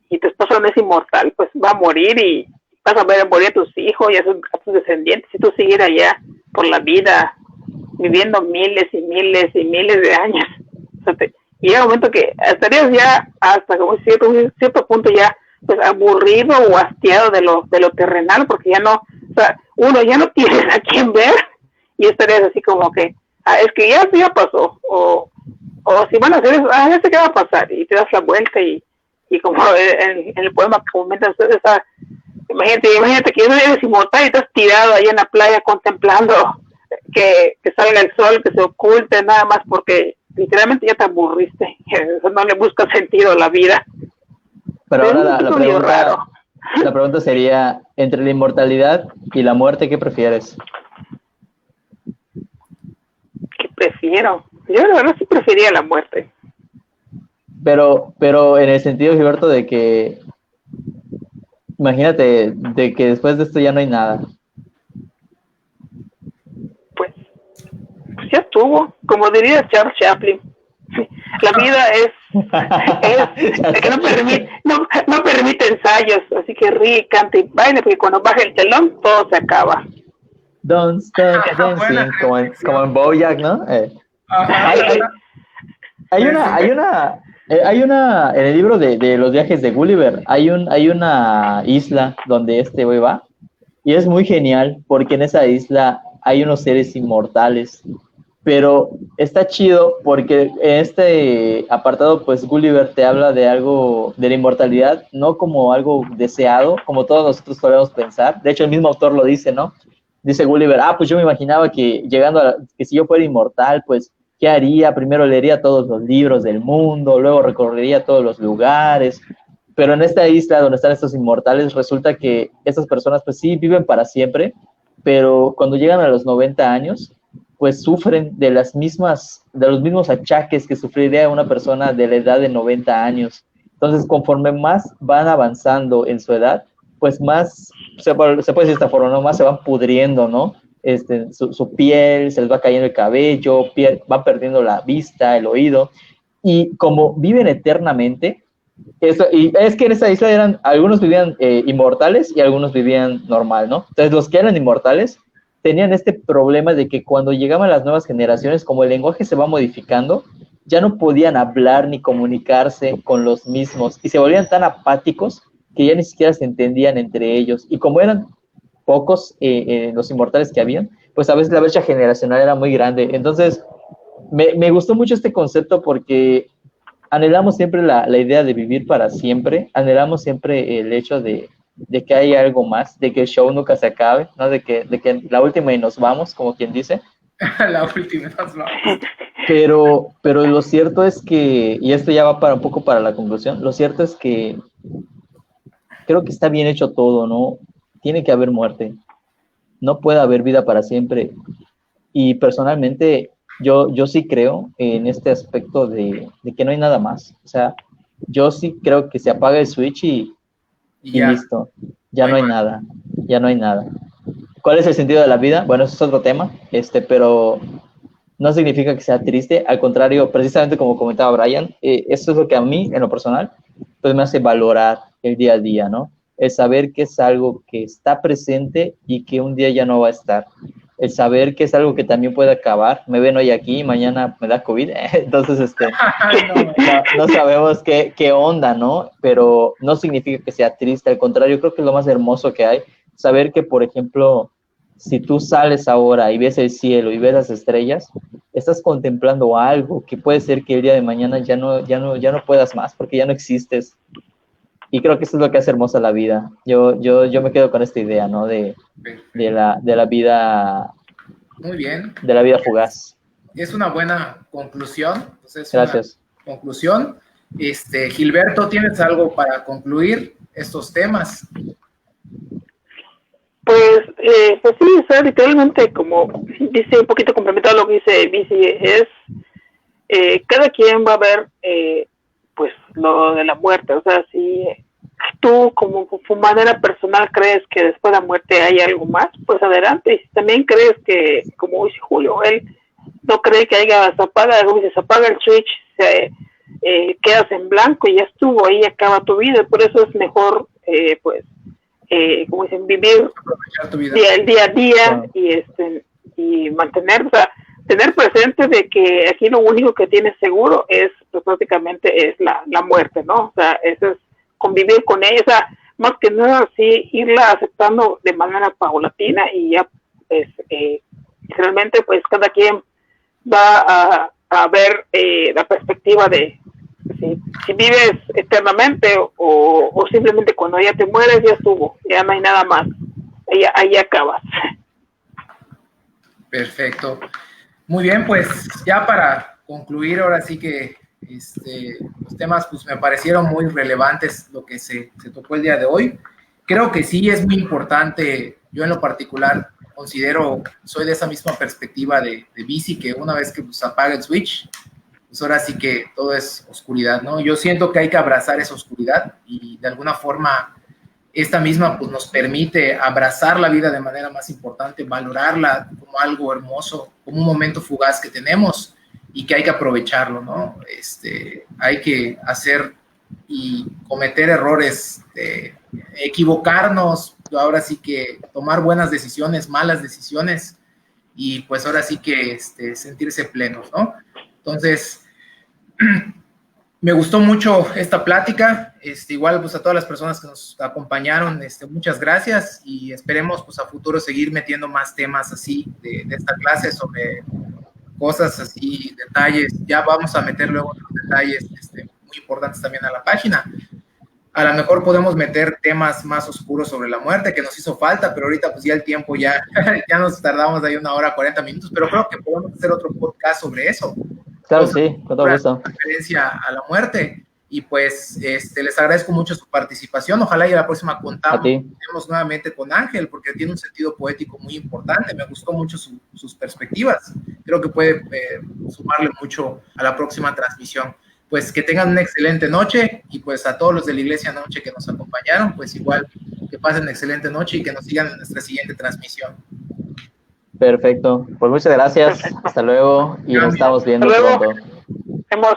y tu esposo no es inmortal, pues va a morir y vas a ver morir a tus hijos y a tus descendientes y tú seguir allá por la vida viviendo miles y miles y miles de años. O sea, y llega un momento que estarías ya hasta como cierto punto ya pues aburrido o hastiado de lo terrenal, porque ya no, o sea, uno ya no tiene a quién ver y estarías así como que, es que ya pasó, o si van a hacer eso, ya sé qué va a pasar, y te das la vuelta y como en el poema que comentan ustedes, imagínate que eres inmortal y estás tirado ahí en la playa contemplando que salga el sol, que se oculte, nada más porque literalmente ya te aburriste, eso no le busca sentido a la vida. Pero ahora la pregunta sería, entre la inmortalidad y la muerte, ¿qué prefieres? ¿Qué prefiero? Yo la verdad sí preferiría la muerte. Pero en el sentido, Gilberto, de que, imagínate, de que después de esto ya no hay nada. Pues ya estuvo, como diría Charles Chaplin. La vida es que no permite ensayos, así que ríe, canta y baile, porque cuando baja el telón todo se acaba. Don't stop dancing, como en BoJack, ¿no? Hay una, en el libro de los viajes de Gulliver, hay una isla donde este güey va, y es muy genial, porque en esa isla hay unos seres inmortales, pero está chido porque en este apartado, pues Gulliver te habla de algo, de la inmortalidad, no como algo deseado, como todos nosotros podemos pensar. De hecho, el mismo autor lo dice, ¿no? Dice Gulliver, pues yo me imaginaba que que si yo fuera inmortal, pues, ¿qué haría? Primero leería todos los libros del mundo, luego recorrería todos los lugares. Pero en esta isla donde están estos inmortales, resulta que estas personas, pues sí, viven para siempre, pero cuando llegan a los 90 años, pues sufren de los mismos achaques que sufriría una persona de la edad de 90 años. Entonces, conforme más van avanzando en su edad, pues más, se puede decir de esta forma, ¿no? Más se van pudriendo, ¿no? Su piel, se les va cayendo el cabello, van perdiendo la vista, el oído, y como viven eternamente, y es que en esa isla algunos vivían inmortales y algunos vivían normal, ¿no? Entonces, los que eran inmortales tenían este problema de que cuando llegaban las nuevas generaciones, como el lenguaje se va modificando, ya no podían hablar ni comunicarse con los mismos y se volvían tan apáticos que ya ni siquiera se entendían entre ellos. Y como eran pocos los inmortales que habían, pues a veces la brecha generacional era muy grande. Entonces, me gustó mucho este concepto porque anhelamos siempre la idea de vivir para siempre, anhelamos siempre el hecho de que hay algo más, de que el show nunca se acabe, ¿no? De que la última y nos vamos, como quien dice. La última y nos vamos. Pero lo cierto es que, y esto ya va un poco para la conclusión, lo cierto es que creo que está bien hecho todo, ¿no? Tiene que haber muerte, no puede haber vida para siempre. Y personalmente, yo sí creo en este aspecto de que no hay nada más. O sea, yo sí creo que se apaga el switch y listo, ya no hay nada, ya no hay nada. ¿Cuál es el sentido de la vida? Bueno, eso es otro tema, pero no significa que sea triste, al contrario, precisamente como comentaba Brian, eso es lo que a mí, en lo personal, pues me hace valorar el día a día, ¿no? El saber que es algo que está presente y que un día ya no va a estar. El saber que es algo que también puede acabar. Me ven hoy aquí, mañana me da COVID, entonces no sabemos qué onda, ¿no? Pero no significa que sea triste, al contrario, creo que es lo más hermoso que hay. Saber que, por ejemplo, si tú sales ahora y ves el cielo y ves las estrellas, estás contemplando algo que puede ser que el día de mañana ya no puedas más porque ya no existes. Y creo que eso es lo que hace hermosa la vida. Yo me quedo con esta idea, ¿no? De la vida. Muy bien. De la vida fugaz. Es una buena conclusión. Entonces, gracias. Una conclusión. Gilberto, ¿tienes algo para concluir estos temas? Pues sí, o sea, literalmente, como dice, un poquito complementado lo que dice Bici, es cada quien va a ver pues lo de la muerte. O sea, si tú como tu manera personal crees que después de la muerte hay algo más, pues adelante. Y si también crees que, como dice Julio, él no cree que haya, se apaga el switch, quedas en blanco y ya estuvo, ahí acaba tu vida. Por eso es mejor, pues, como dicen, vivir el día a día y mantener, o sea, tener presente de que aquí lo único que tienes seguro es, pues, prácticamente es la muerte, ¿no? O sea, eso es convivir con ella, o sea, más que nada así, irla aceptando de manera paulatina y ya, pues, realmente, pues, cada quien va a ver la perspectiva de si vives eternamente o simplemente cuando ya te mueres ya estuvo, ya no hay nada más, ahí acabas. Perfecto. Muy bien, pues ya para concluir, ahora sí que los temas pues me parecieron muy relevantes lo que se tocó el día de hoy. Creo que sí es muy importante, yo en lo particular considero, soy de esa misma perspectiva de Bici, que una vez que pues apaga el switch, pues ahora sí que todo es oscuridad, ¿no? Yo siento que hay que abrazar esa oscuridad y de alguna forma esta misma pues nos permite abrazar la vida de manera más importante, valorarla como algo hermoso, como un momento fugaz que tenemos y que hay que aprovecharlo, ¿no? Hay que hacer y cometer errores, equivocarnos, ahora sí que tomar buenas decisiones, malas decisiones y pues ahora sí que sentirse plenos, ¿no? Entonces, me gustó mucho esta plática, igual pues a todas las personas que nos acompañaron, muchas gracias y esperemos pues a futuro seguir metiendo más temas así de esta clase sobre cosas así, detalles, ya vamos a meter luego otros detalles muy importantes también a la página. A lo mejor podemos meter temas más oscuros sobre la muerte, que nos hizo falta, pero ahorita pues ya el tiempo ya nos tardamos ahí 1 hora 40 minutos, pero creo que podemos hacer otro podcast sobre eso. Claro, sí, con todo gusto. Referencia a la muerte. Y pues les agradezco mucho su participación. Ojalá y a la próxima contemos nuevamente con Ángel, porque tiene un sentido poético muy importante. Me gustó mucho sus perspectivas. Creo que puede sumarle mucho a la próxima transmisión. Pues que tengan una excelente noche y pues a todos los de la Iglesia Noche que nos acompañaron, pues igual que pasen una excelente noche y que nos sigan en nuestra siguiente transmisión. Perfecto. Pues muchas gracias. Hasta luego y nos estamos viendo pronto. Hemos